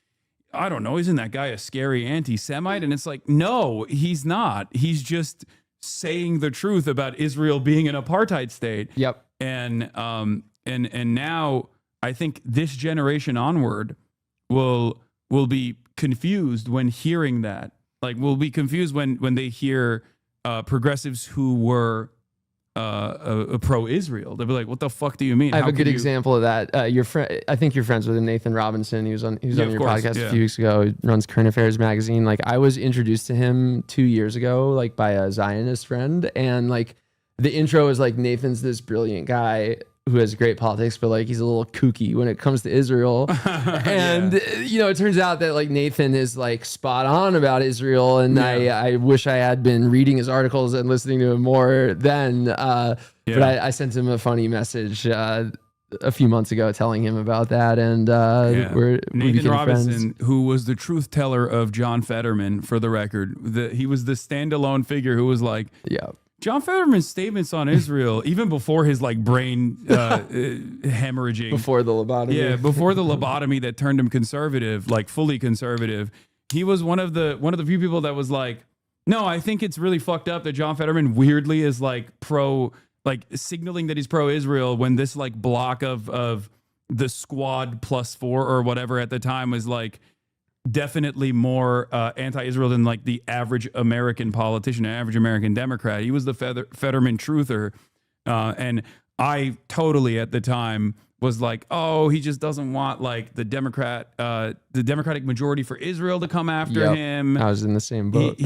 I don't know, isn't that guy a scary anti-Semite? And it's like, no, he's not. He's just saying the truth about Israel being an apartheid state. Yep. And now I think this generation onward will be confused when hearing that. Like, will be confused when they hear progressives who were pro-Israel. They'll be like, what the fuck do you mean? I have a good example of that. Your friend, I think you're friends with him, Nathan Robinson. He was on your podcast a few weeks ago. He runs Current Affairs magazine. Like, I was introduced to him 2 years ago, like by a Zionist friend. And like the intro is like, Nathan's this brilliant guy who has great politics, but like he's a little kooky when it comes to Israel. And it turns out that like Nathan is like spot on about Israel, and I wish I had been reading his articles and listening to him more then. But I sent him a funny message a few months ago telling him about that, and we Nathan Robinson, friends. Who was the truth teller of John Fetterman, for the record. He was the standalone figure who was like, John Fetterman's statements on Israel, even before his like brain hemorrhaging, before the lobotomy, before the lobotomy that turned him conservative, like fully conservative, he was one of the few people that was like, no, I think it's really fucked up that John Fetterman weirdly is like signaling that he's pro-Israel when this like block of the squad +4 or whatever at the time was like definitely more anti-Israel than like the average American politician, average American Democrat. He was the Fetterman truther. And I totally at the time was like, oh, he just doesn't want like the Democratic majority for Israel to come after him. I was in the same boat.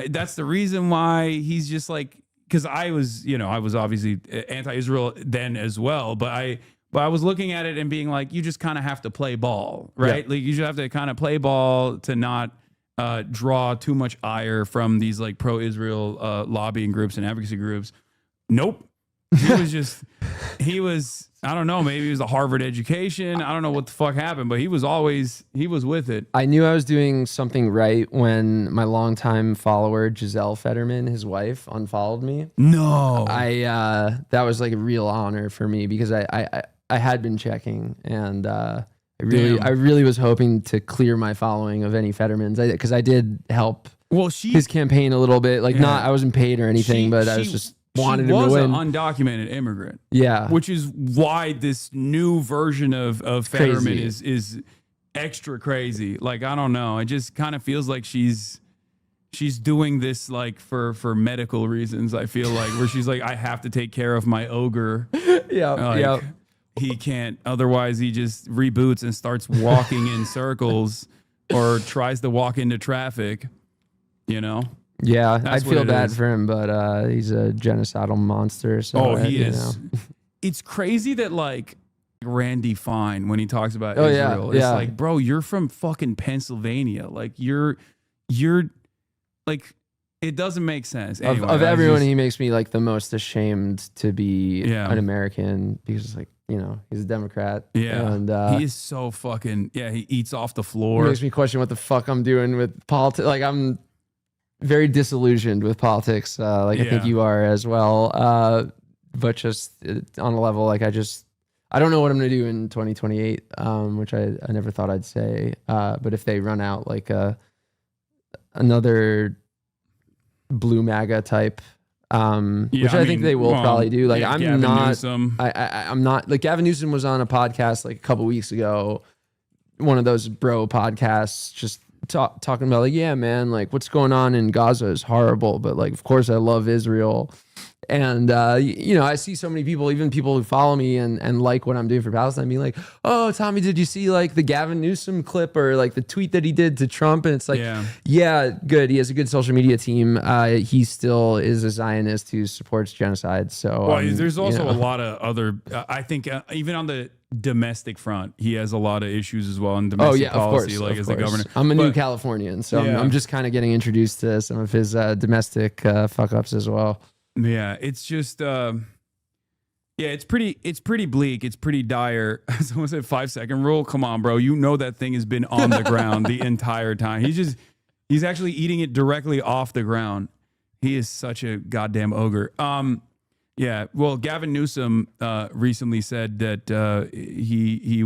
That's the reason why he's just like, because I was obviously anti-Israel then as well, but I was looking at it and being like, you just kind of have to play ball, right? Like you just have to kind of play ball to not draw too much ire from these like pro-Israel lobbying groups and advocacy groups. Nope. He was, I don't know, maybe it was a Harvard education. I don't know what the fuck happened, but he was with it. I knew I was doing something right when my longtime follower, Giselle Fetterman, his wife, unfollowed me. No. That was like a real honor for me because I had been checking, and I really was hoping to clear my following of any Fettermans, because I did help his campaign a little bit. Like, I wasn't paid or anything, but I was just wanted him to win. She was an undocumented immigrant. Yeah. Which is why this new version of Fetterman is extra crazy. Like, I don't know. It just kind of feels like she's doing this like for medical reasons, I feel like, where she's like, I have to take care of my ogre. He can't, otherwise he just reboots and starts walking in circles or tries to walk into traffic, Yeah, I feel bad for him, but he's a genocidal monster. So he is. It's crazy that like Randy Fine when he talks about Oh, Israel. yeah, It's yeah. like, bro, you're from fucking Pennsylvania. Like you're like, it doesn't make sense. Anyway, Of everyone, he makes me like the most ashamed to be Yeah. an American because like, you know, he's a Democrat. yeah, And he is so fucking, he eats off the it floor. makes me question what the fuck I'm doing with politics. Like I'm very disillusioned with politics. Like I think Yeah. you are as well. But just on a level, like I don't know what I'm gonna do in 2028, which I never thought I'd say. But if they run out like another blue MAGA type, which I think they will probably do. Like I'm Gavin not, Newsom. I'm not like Gavin Newsom was on a podcast like a couple weeks ago, one of those bro podcasts, just talking about like, yeah, man, like what's going on in Gaza is horrible, but like of course I love Israel. And you know, I see so many people, even people who follow me and like what I'm doing for Palestine, being like, "Oh, Tommy, did you see like the Gavin Newsom clip or like the tweet that he did to Trump?" And it's like, yeah, good. He has a good social media team. He still is a Zionist who supports genocide. So, Well, there's also a lot of other. I think even on the domestic front, he has a lot of issues as well in domestic policy, of course, like as the governor. I'm a new Californian, so I'm just kind of getting introduced to some of his domestic fuck ups as well. Yeah, it's just it's pretty bleak. It's pretty dire. Someone said 5-second rule. Come on, bro. You know that thing has been on the ground the entire time. He's actually eating it directly off the ground. He is such a goddamn ogre. Yeah. Well, Gavin Newsom recently said that he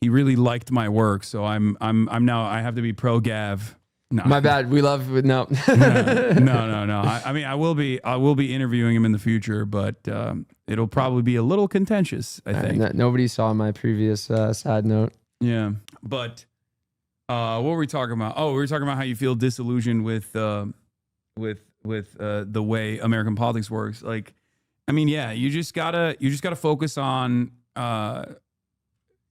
really liked my work. So I'm now I have to be pro Gav. No. My bad. We love no. No. I mean, I will be interviewing him in the future, but it'll probably be a little contentious, I think. Nobody saw my previous side note. Yeah, but what were we talking about? Oh, we were talking about how you feel disillusioned with the way American politics works. Like, I mean, yeah, you just gotta focus on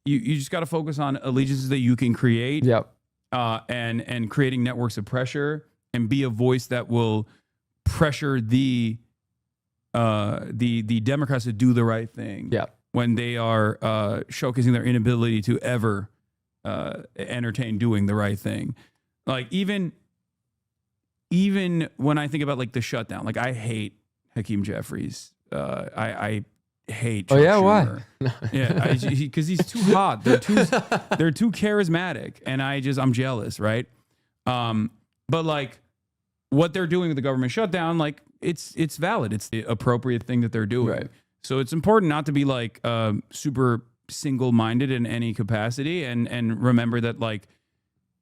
you just gotta focus on allegiances that you can create. Yep. And creating networks of pressure and be a voice that will pressure the Democrats to do the right thing. Yeah. When they are showcasing their inability to ever entertain doing the right thing. Like even when I think about like the shutdown, like I hate Hakeem Jeffries. I hate Chuck Schumer. Why? Yeah, because he's too hot. They're too charismatic, and I'm jealous, right? But like what they're doing with the government shutdown, like it's valid. It's the appropriate thing that they're doing. Right. So it's important not to be like super single-minded in any capacity, and remember that like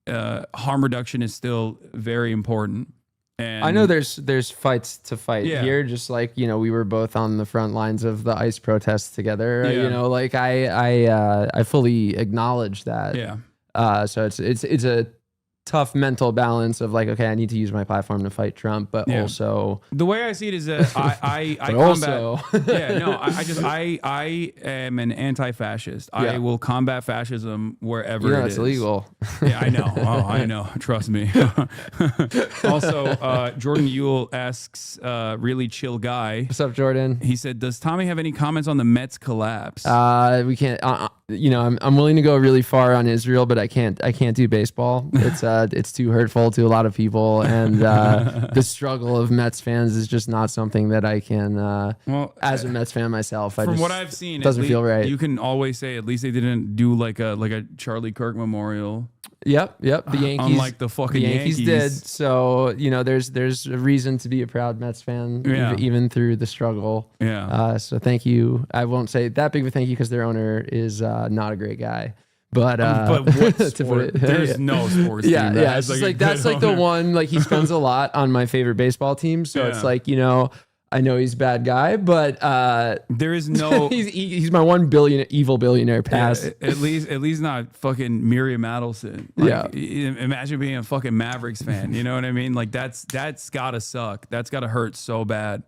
harm reduction is still very important. And I know there's fights to fight here, just like, you know, we were both on the front lines of the ICE protests together. You know, like I fully acknowledge that. Yeah. So it's a tough mental balance of like, okay, I need to use my platform to fight Trump, but also the way I see it is that I I am an anti-fascist. I will combat fascism wherever it is. It's illegal. Yeah, I know. Oh, I know. Trust me. Also, Jordan Ewell asks, really chill guy. What's up, Jordan? He said, does Tommy have any comments on the Mets collapse? We can't. You know, I'm willing to go really far on Israel, but I can't do baseball. It's too hurtful to a lot of people, and the struggle of Mets fans is just not something that I can. As a Mets fan myself, from what I've seen, doesn't feel right. You can always say at least they didn't do like a Charlie Kirk memorial. Yep. The Yankees, unlike the fucking Yankees did. So you know, there's a reason to be a proud Mets fan, even through the struggle. Yeah. So thank you. I won't say that big of a thank you because their owner is not a great guy. But what sport? There's no sports team. Yeah. It's just like that's like the one, like he spends a lot on my favorite baseball team. So it's like, you know, I know he's a bad guy, but there is no he's my $1 evil billionaire pass. Yeah, at least not fucking Miriam Adelson. Like, imagine being a fucking Mavericks fan. You know what I mean? Like that's gotta suck. That's gotta hurt so bad.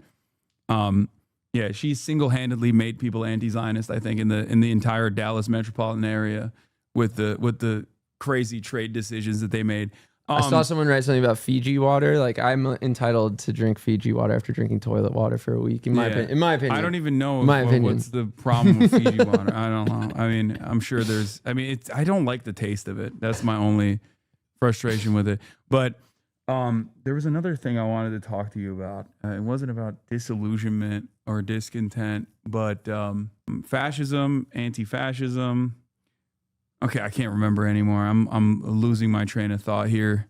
Yeah, she single-handedly made people anti-Zionist, I think, in the entire Dallas metropolitan area with the crazy trade decisions that they made. I saw someone write something about Fiji water. Like, I'm entitled to drink Fiji water after drinking toilet water for a week. In my opinion, I don't even know what's the problem with Fiji water. I don't know. I mean, I'm sure there's. I mean, I don't like the taste of it. That's my only frustration with it. But there was another thing I wanted to talk to you about. It wasn't about disillusionment or discontent, but fascism, anti-fascism. Okay, I can't remember anymore. I'm losing my train of thought here.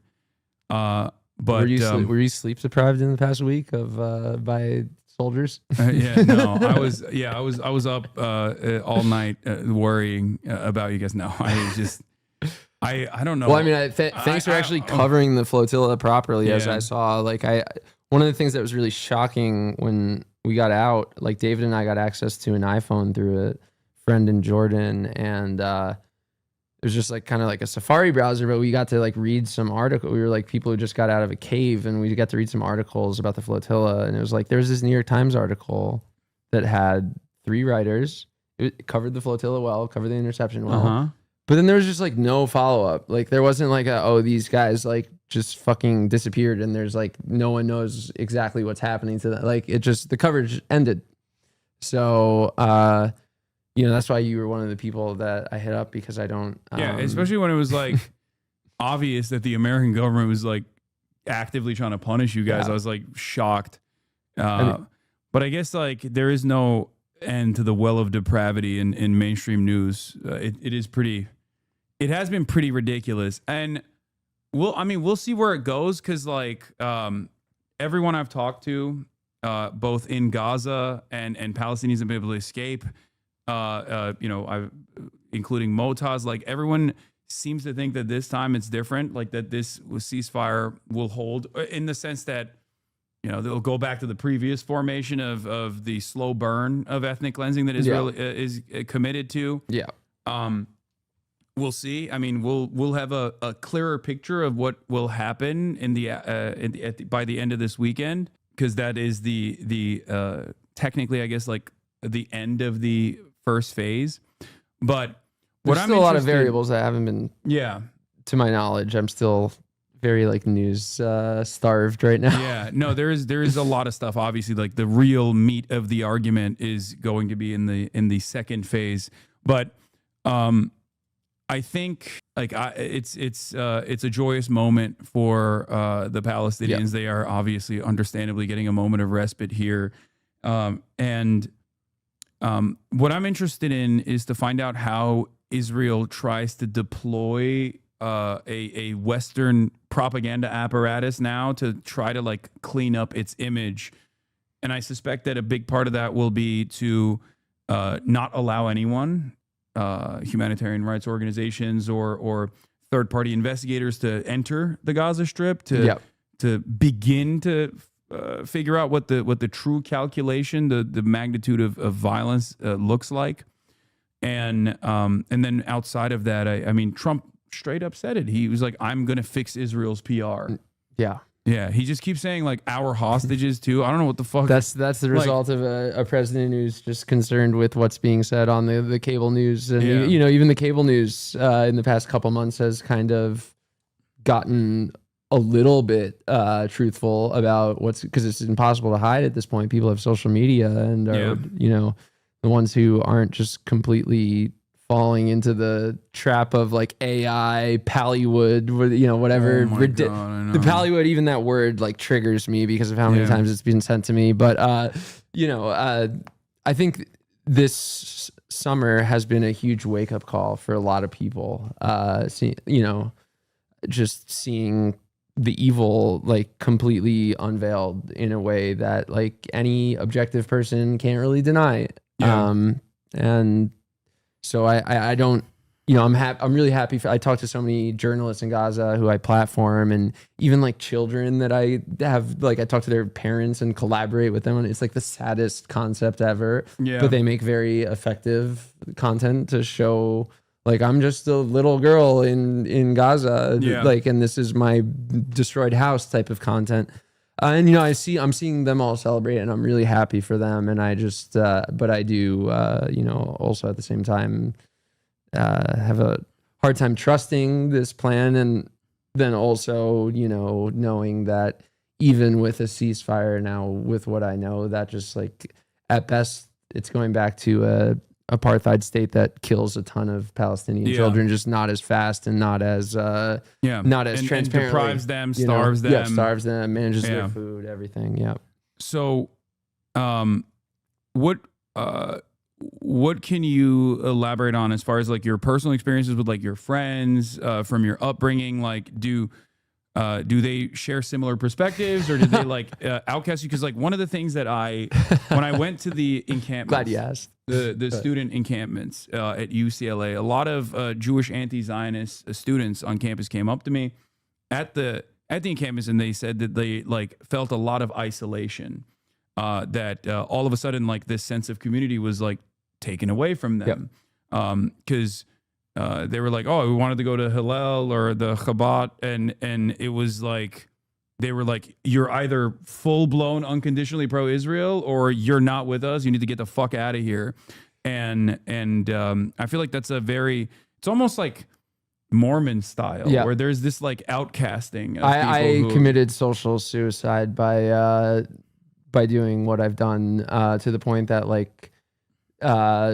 But were you sleep deprived in the past week of by soldiers? No, I was up all night worrying about you guys. No, I was just I don't know. Well, I mean, thanks for actually covering the flotilla properly. As I saw, like one of the things that was really shocking when we got out, like David and I got access to an iPhone through a friend in Jordan, and it was just like kind of like a Safari browser, but we got to like read some article. We were like people who just got out of a cave, and we got to read some articles about the flotilla. And it was like, there was this New York Times article that had 3 writers. It covered the flotilla well, covered the interception well. But then there was just like no follow-up. Like there wasn't like these guys like just fucking disappeared and there's like no one knows exactly what's happening to them. Like the coverage ended. So that's why you were one of the people that I hit up, because I don't especially when it was like obvious that the American government was like actively trying to punish you guys. I was like shocked. But I guess like there is no end to the well of depravity in mainstream news. It has been pretty ridiculous, and we'll see where it goes, because like everyone I've talked to, both in Gaza and Palestinians have been able to escape, including Motaz, like everyone seems to think that this time it's different, like that this ceasefire will hold, in the sense that they'll go back to the previous formation of the slow burn of ethnic cleansing that Israel is committed to. Yeah. We'll see. I mean, we'll have a clearer picture of what will happen by the end of this weekend, because that is the technically, I guess, like the end of the first phase. But there's still a lot of variables that haven't been. Yeah. To my knowledge, I'm still very like news starved right now. Yeah, no, there is a lot of stuff. Obviously, like the real meat of the argument is going to be in the second phase. But I think like it's a joyous moment for the Palestinians. Yep. They are obviously, understandably, getting a moment of respite here. And what I'm interested in is to find out how Israel tries to deploy a Western propaganda apparatus now to try to like clean up its image. And I suspect that a big part of that will be to not allow anyone, humanitarian rights organizations or third-party investigators, to enter the Gaza Strip, to begin to figure out what the true calculation, the magnitude of violence looks like. And then outside of that, I mean, Trump straight up said it. He was like, I'm going to fix Israel's PR. Yeah. Yeah. He just keeps saying like our hostages too. I don't know what the fuck. That's the result of a president who's just concerned with what's being said on the cable news. And, even the cable news in the past couple months has kind of gotten a little bit truthful about because it's impossible to hide at this point. People have social media and are, the ones who aren't just completely falling into the trap of like AI, Pallywood, whatever. Oh my God, the Pallywood, even that word like triggers me because of how many times it's been sent to me. But, I think this summer has been a huge wake up call for a lot of people. Just seeing the evil like completely unveiled in a way that like any objective person can't really deny. And so I don't, I'm really happy. I talk to so many journalists in Gaza who I platform, and even like children that I have, like I talk to their parents and collaborate with them. And it's like the saddest concept ever, but they make very effective content to show like, I'm just a little girl in Gaza, and this is my destroyed house type of content. And I'm seeing them all celebrate, and I'm really happy for them. And I just, but I do, also at the same time, have a hard time trusting this plan. And then also, you know, knowing that even with a ceasefire now, with what I know, that just like at best it's going back to a apartheid state that kills a ton of Palestinian children, just not as fast and not as not as transparently, and deprives them, starves them, starves them, manages their food, everything. Yeah. So, what can you elaborate on as far as like your personal experiences with like your friends from your upbringing? Like, do they share similar perspectives, or did they like outcast you? Because like one of the things that when I went to the encampments, glad you asked, the student encampments at UCLA, a lot of Jewish anti-Zionist students on campus came up to me at the encampments, and they said that they like felt a lot of isolation, that all of a sudden like this sense of community was like taken away from them, because they were like, oh, we wanted to go to Hillel or the Chabad, and it was like they were like, you're either full-blown unconditionally pro-Israel or you're not with us. You need to get the fuck out of here. And I feel like that's it's almost like Mormon style, where there's this like outcasting of I committed social suicide by doing what I've done, to the point that like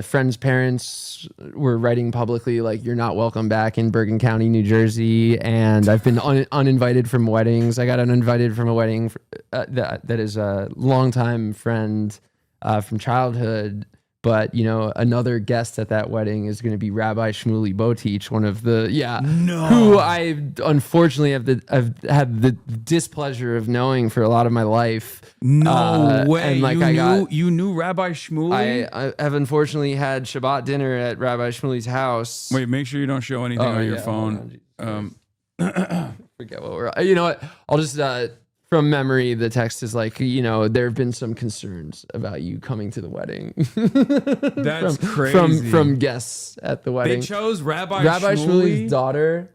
friends' parents were writing publicly like, you're not welcome back in Bergen County, New Jersey. And I've been uninvited from weddings. I got uninvited from a wedding that is a longtime friend from childhood. But, you know, another guest at that wedding is going to be Rabbi Shmuley Botich, one of the, who I unfortunately have had the displeasure of knowing for a lot of my life. No way. And like you knew Rabbi Shmuley? I have unfortunately had Shabbat dinner at Rabbi Shmuley's house. Wait, make sure you don't show anything on your phone. Forget what we're, you know what? I'll just, from memory, the text is like, you know, there have been some concerns about you coming to the wedding. That's crazy. From guests at the wedding. They chose Rabbi Shmuley's daughter,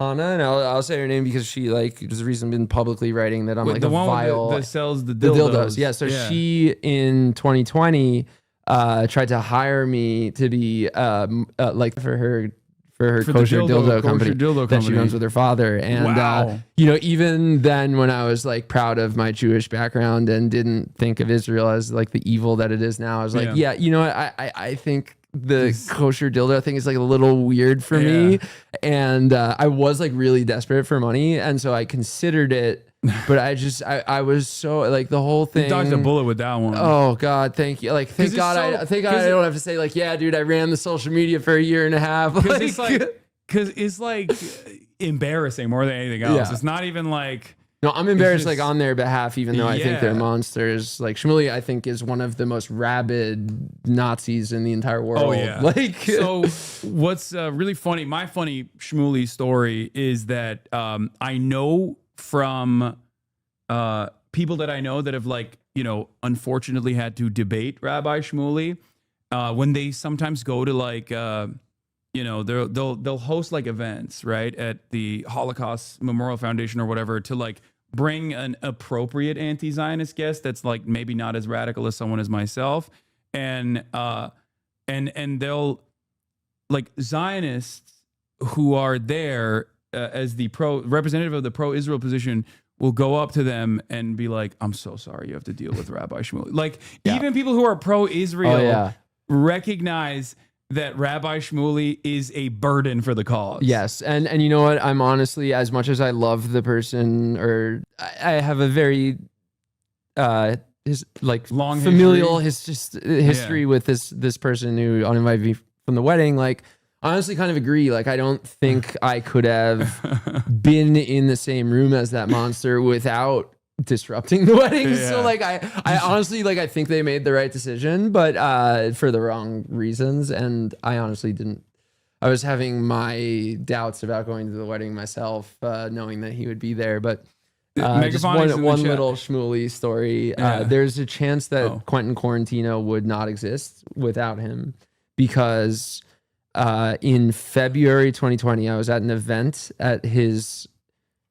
Hannah, and I'll say her name because she like was the reason been publicly writing that I'm like the a one vile that sells the dildos. Yeah, so she in 2020 tried to hire me to be like for her kosher dildo company that she runs with her father. And, you know, even then when I was like proud of my Jewish background and didn't think of Israel as like the evil that it is now, I was like, you know what? I think the kosher dildo thing is like a little weird for me. And I was like really desperate for money. And so I considered it. But I was so like the whole thing. You dodged a bullet with that one. Oh God, thank you. Like thank God I don't have to say like, yeah, dude, I ran the social media for a year and a half. Because it's like embarrassing more than anything else. It's not even like. No, I'm embarrassed like on their behalf, even though I think they're monsters. Like Shmuley, I think is one of the most rabid Nazis in the entire world. Oh yeah. Like so, what's really funny? My funny Shmuley story is that I know from people that I know that have like, you know, unfortunately had to debate Rabbi Shmuley when they sometimes go to like, you know, they'll host like events, right, at the Holocaust Memorial Foundation or whatever to like bring an appropriate anti-Zionist guest that's like maybe not as radical as someone as myself, and they'll like Zionists who are there as the representative of the pro-Israel position will go up to them and be like, I'm so sorry you have to deal with Rabbi Shmuley. Like even people who are pro-Israel recognize that Rabbi Shmuley is a burden for the cause. Yes. And you know what? I'm honestly, as much as I love the person, or I have a very his like long familial history with this person who uninvited me from the wedding, like honestly kind of agree. Like, I don't think I could have been in the same room as that monster without disrupting the wedding. Yeah. So like, I honestly, like, I think they made the right decision, but for the wrong reasons. And I honestly I was having my doubts about going to the wedding myself, knowing that he would be there, but just one little Shmuley story. There's a chance that Quentin Quarantino would not exist without him, because in February 2020, I was at an event at his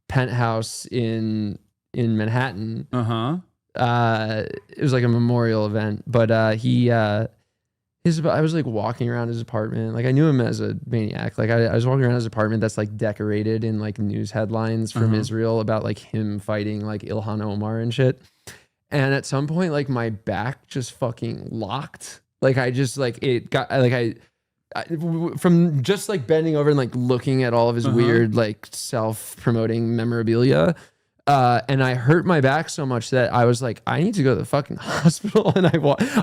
penthouse in Manhattan. Uh-huh. It was like a memorial event, but his I was like walking around his apartment. Like I knew him as a maniac. Like I was walking around his apartment that's like decorated in like news headlines from Israel about like him fighting like Ilhan Omar and shit. And at some point, like my back just fucking locked. Like I just like it got like I from just like bending over and like looking at all of his weird like self-promoting memorabilia. And I hurt my back so much that I was like, I need to go to the fucking hospital. And I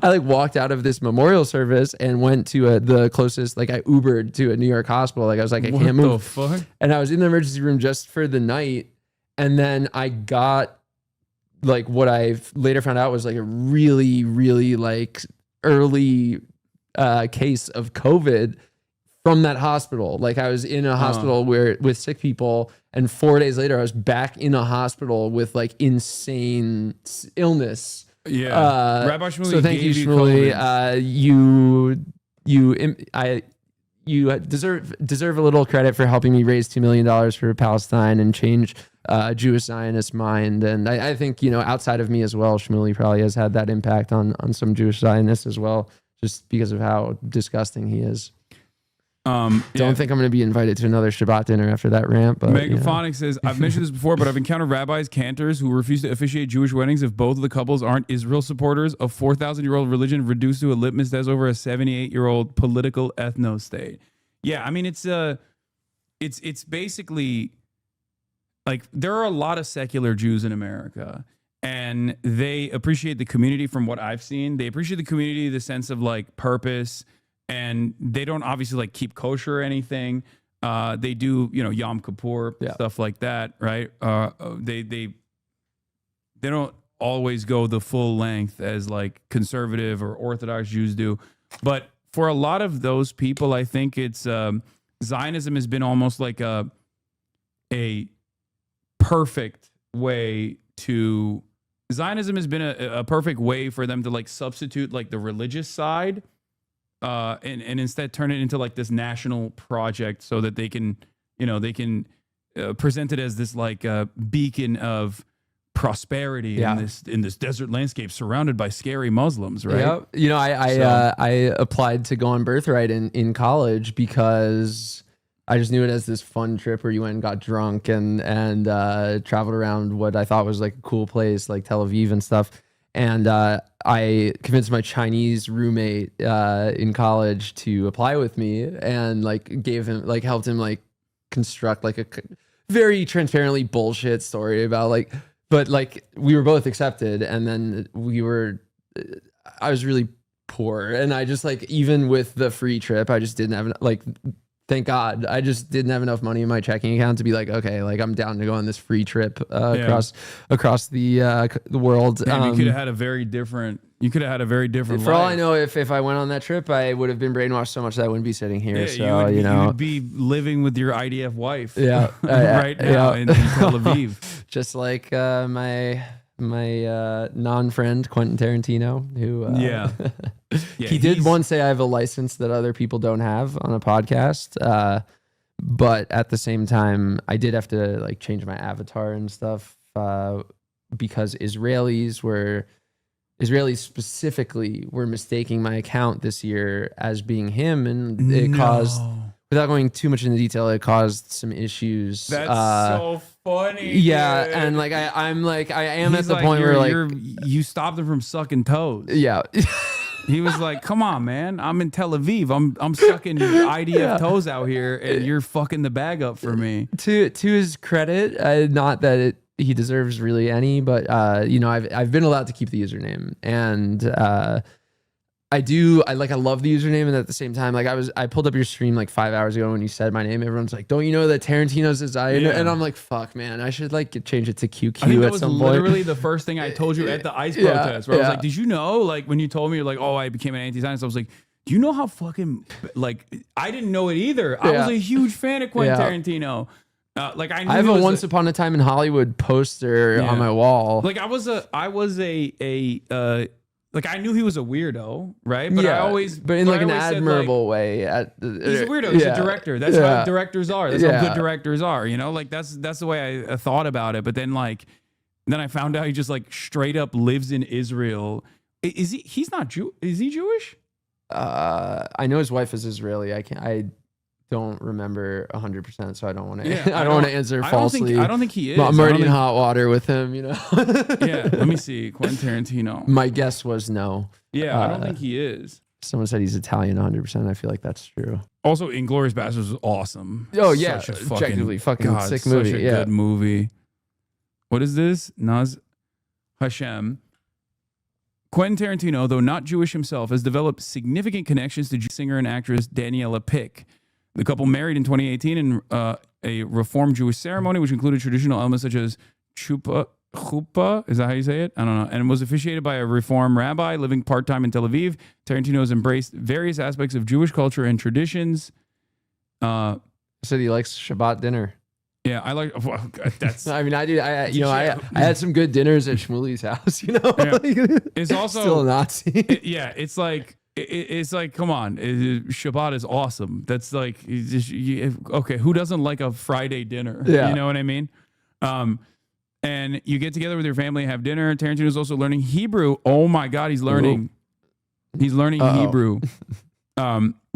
like walked out of this memorial service and went to the closest, like I Ubered to a New York hospital. Like I was like, I can't move. What the fuck? And I was in the emergency room just for the night. And then I got like what I later found out was like a really, really like early case of COVID from that hospital. Like I was in a hospital with sick people, and 4 days later I was back in a hospital with like insane illness. Yeah. Rabbi Shmuley, so thank you, Shmuley. You deserve a little credit for helping me raise $2 million for Palestine and change Jewish Zionist mind. And I think, you know, outside of me as well, Shmuley probably has had that impact on some Jewish Zionists as well, just because of how disgusting he is. Don't think I'm going to be invited to another Shabbat dinner after that rant. But Megaphonic says, I've mentioned this before, but I've encountered rabbis, cantors who refuse to officiate Jewish weddings if both of the couples aren't Israel supporters. A 4,000-year-old religion reduced to a litmus test over a 78-year-old political ethno-state. Yeah, I mean, it's basically like there are a lot of secular Jews in America, and they appreciate the community from what I've seen. They appreciate the community, the sense of like purpose. And they don't obviously like keep kosher or anything. They do, you know, Yom Kippur, stuff like that, right? They don't always go the full length as like conservative or Orthodox Jews do. But for a lot of those people, I think it's Zionism has been almost like a perfect way to Zionism has been a perfect way for them to like substitute like the religious side. And instead turn it into like this national project so that they can, you know, present it as this like beacon of prosperity in this desert landscape surrounded by scary Muslims, right? Yeah. You know, I applied to go on Birthright in college because I just knew it as this fun trip where you went and got drunk and traveled around what I thought was like a cool place like Tel Aviv and stuff. And I convinced my Chinese roommate in college to apply with me, and like helped him like construct like a very transparently bullshit story about like, but like we were both accepted, and then I was really poor, and I just like, even with the free trip, I just didn't have like, thank God, I just didn't have enough money in my checking account to be like, okay, like I'm down to go on this free trip across the world. Man, you could have had a very different. You could have had a very different. For life. all I know, if I went on that trip, I would have been brainwashed so much that I wouldn't be sitting here. Yeah, so you know, would be living with your IDF wife. Yeah, right now in Tel Aviv, just like my non-friend Quentin Tarantino, who he did once say I have a license that other people don't have on a podcast, but at the same time I did have to like change my avatar and stuff because Israelis specifically were mistaking my account this year as being him, and it caused, without going too much into detail, it caused some issues. That's so funny. Yeah, dude. and like I am He's at the point where like you stopped him from sucking toes. Yeah. He was like, "Come on, man! I'm in Tel Aviv. I'm sucking IDF toes out here, and you're fucking the bag up for me." To his credit, not that he deserves really any, but you know, I've been allowed to keep the username, and I love the username, and at the same time, like I pulled up your stream like 5 hours ago when you said my name. Everyone's like, "Don't you know that Tarantino's is I?" And I'm like, "Fuck, man! I should like change it to QQ." I think that at was some point. literally the first thing I told you at the ICE protest, where I was like, "Did you know?" Like when you told me, you're like, "Oh, I became an anti-Zionist." I was like, "Do you know how fucking like I didn't know it either." I was a huge fan of Quentin Tarantino. Like I have a Once Upon a Time in Hollywood poster on my wall. Like I was like I knew he was a weirdo, right? But but in like an admirable way. He's a weirdo. He's a director. That's how directors are. That's how good directors are. You know, like that's the way I thought about it. But then I found out he just like straight up lives in Israel. Is he? He's not Jew. Is he Jewish? I know his wife is Israeli. I don't remember 100%, so I don't want to. Yeah, I don't want to answer falsely. I don't think he is. I'm already in hot water with him. You know. Yeah. Let me see. Quentin Tarantino. My guess was no. Yeah, I don't think he is. Someone said he's Italian 100%. I feel like that's true. Also, Inglourious Basterds was awesome. Oh yeah, Such a objectively fucking God, sick such movie. a Yeah. good movie. What is this? Naz Hashem. Quentin Tarantino, though not Jewish himself, has developed significant connections to singer and actress Daniela Pick. The couple married in 2018 in a Reform Jewish ceremony, which included traditional elements such as chuppah, is that how you say it? I don't know. And was officiated by a Reform rabbi living part-time in Tel Aviv. Tarantino has embraced various aspects of Jewish culture and traditions. Said he likes Shabbat dinner. Yeah, I like that's. I mean, I do. I had some good dinners at Shmuli's house. You know, Yeah. It's also still a Nazi. It's like it's like, come on, Shabbat is awesome. That's like, okay, who doesn't like a Friday dinner? Yeah. You know what I mean? And you get together with your family, have dinner. Tarantino is also learning Hebrew. Oh my God, he's learning. He's learning Hebrew.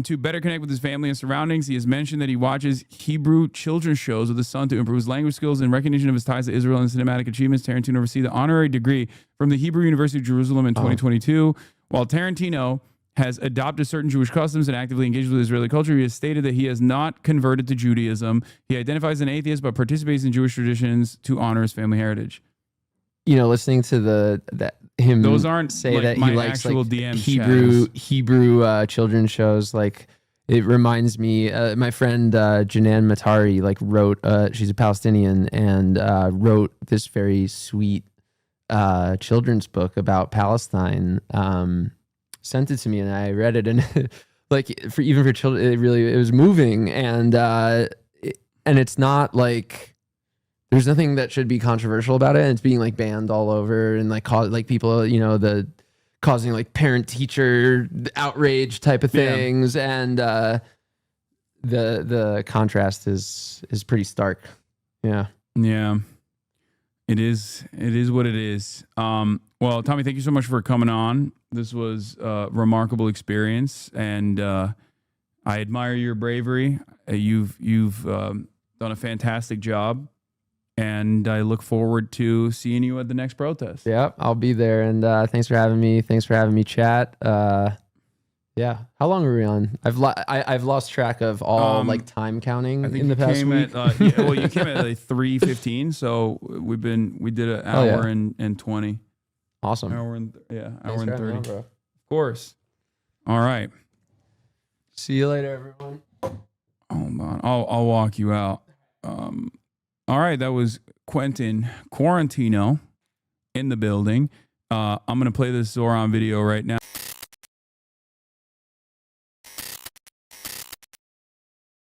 To better connect with his family and surroundings, he has mentioned that he watches Hebrew children's shows with his son to improve his language skills. In recognition of his ties to Israel and cinematic achievements, Tarantino received the honorary degree from the Hebrew University of Jerusalem in 2022. While Tarantino has adopted certain Jewish customs and actively engaged with Israeli culture, he has stated that he has not converted to Judaism. He identifies as an atheist, but participates in Jewish traditions to honor his family heritage. You know, listening to him those aren't say like that my he likes actual like DM Hebrew children's shows. Like, it reminds me, my friend Janan Matari wrote. She's a Palestinian and wrote this very sweet children's book about Palestine. Sent it to me and I read it, and even for children, it was moving, and it's not like. There's nothing that should be controversial about it. And it's being banned all over and people, causing parent teacher outrage type of things. Yeah. And the contrast is pretty stark. Yeah. Yeah. It is what it is. Well, Tommy, thank you so much for coming on. This was a remarkable experience, and I admire your bravery. You've done a fantastic job. And I look forward to seeing you at the next protest. Yeah, I'll be there. And thanks for having me. Thanks for having me chat. Yeah. How long are we on? I've lost track of all time counting in the past week. You came at 3:15, so we did an hour and 20. Awesome. Hour and 30. On, bro. Of course. All right. See you later, everyone. Hold on. I'll walk you out. All right, that was Quentin Quarantino in the building. I'm going to play this Zoran video right now.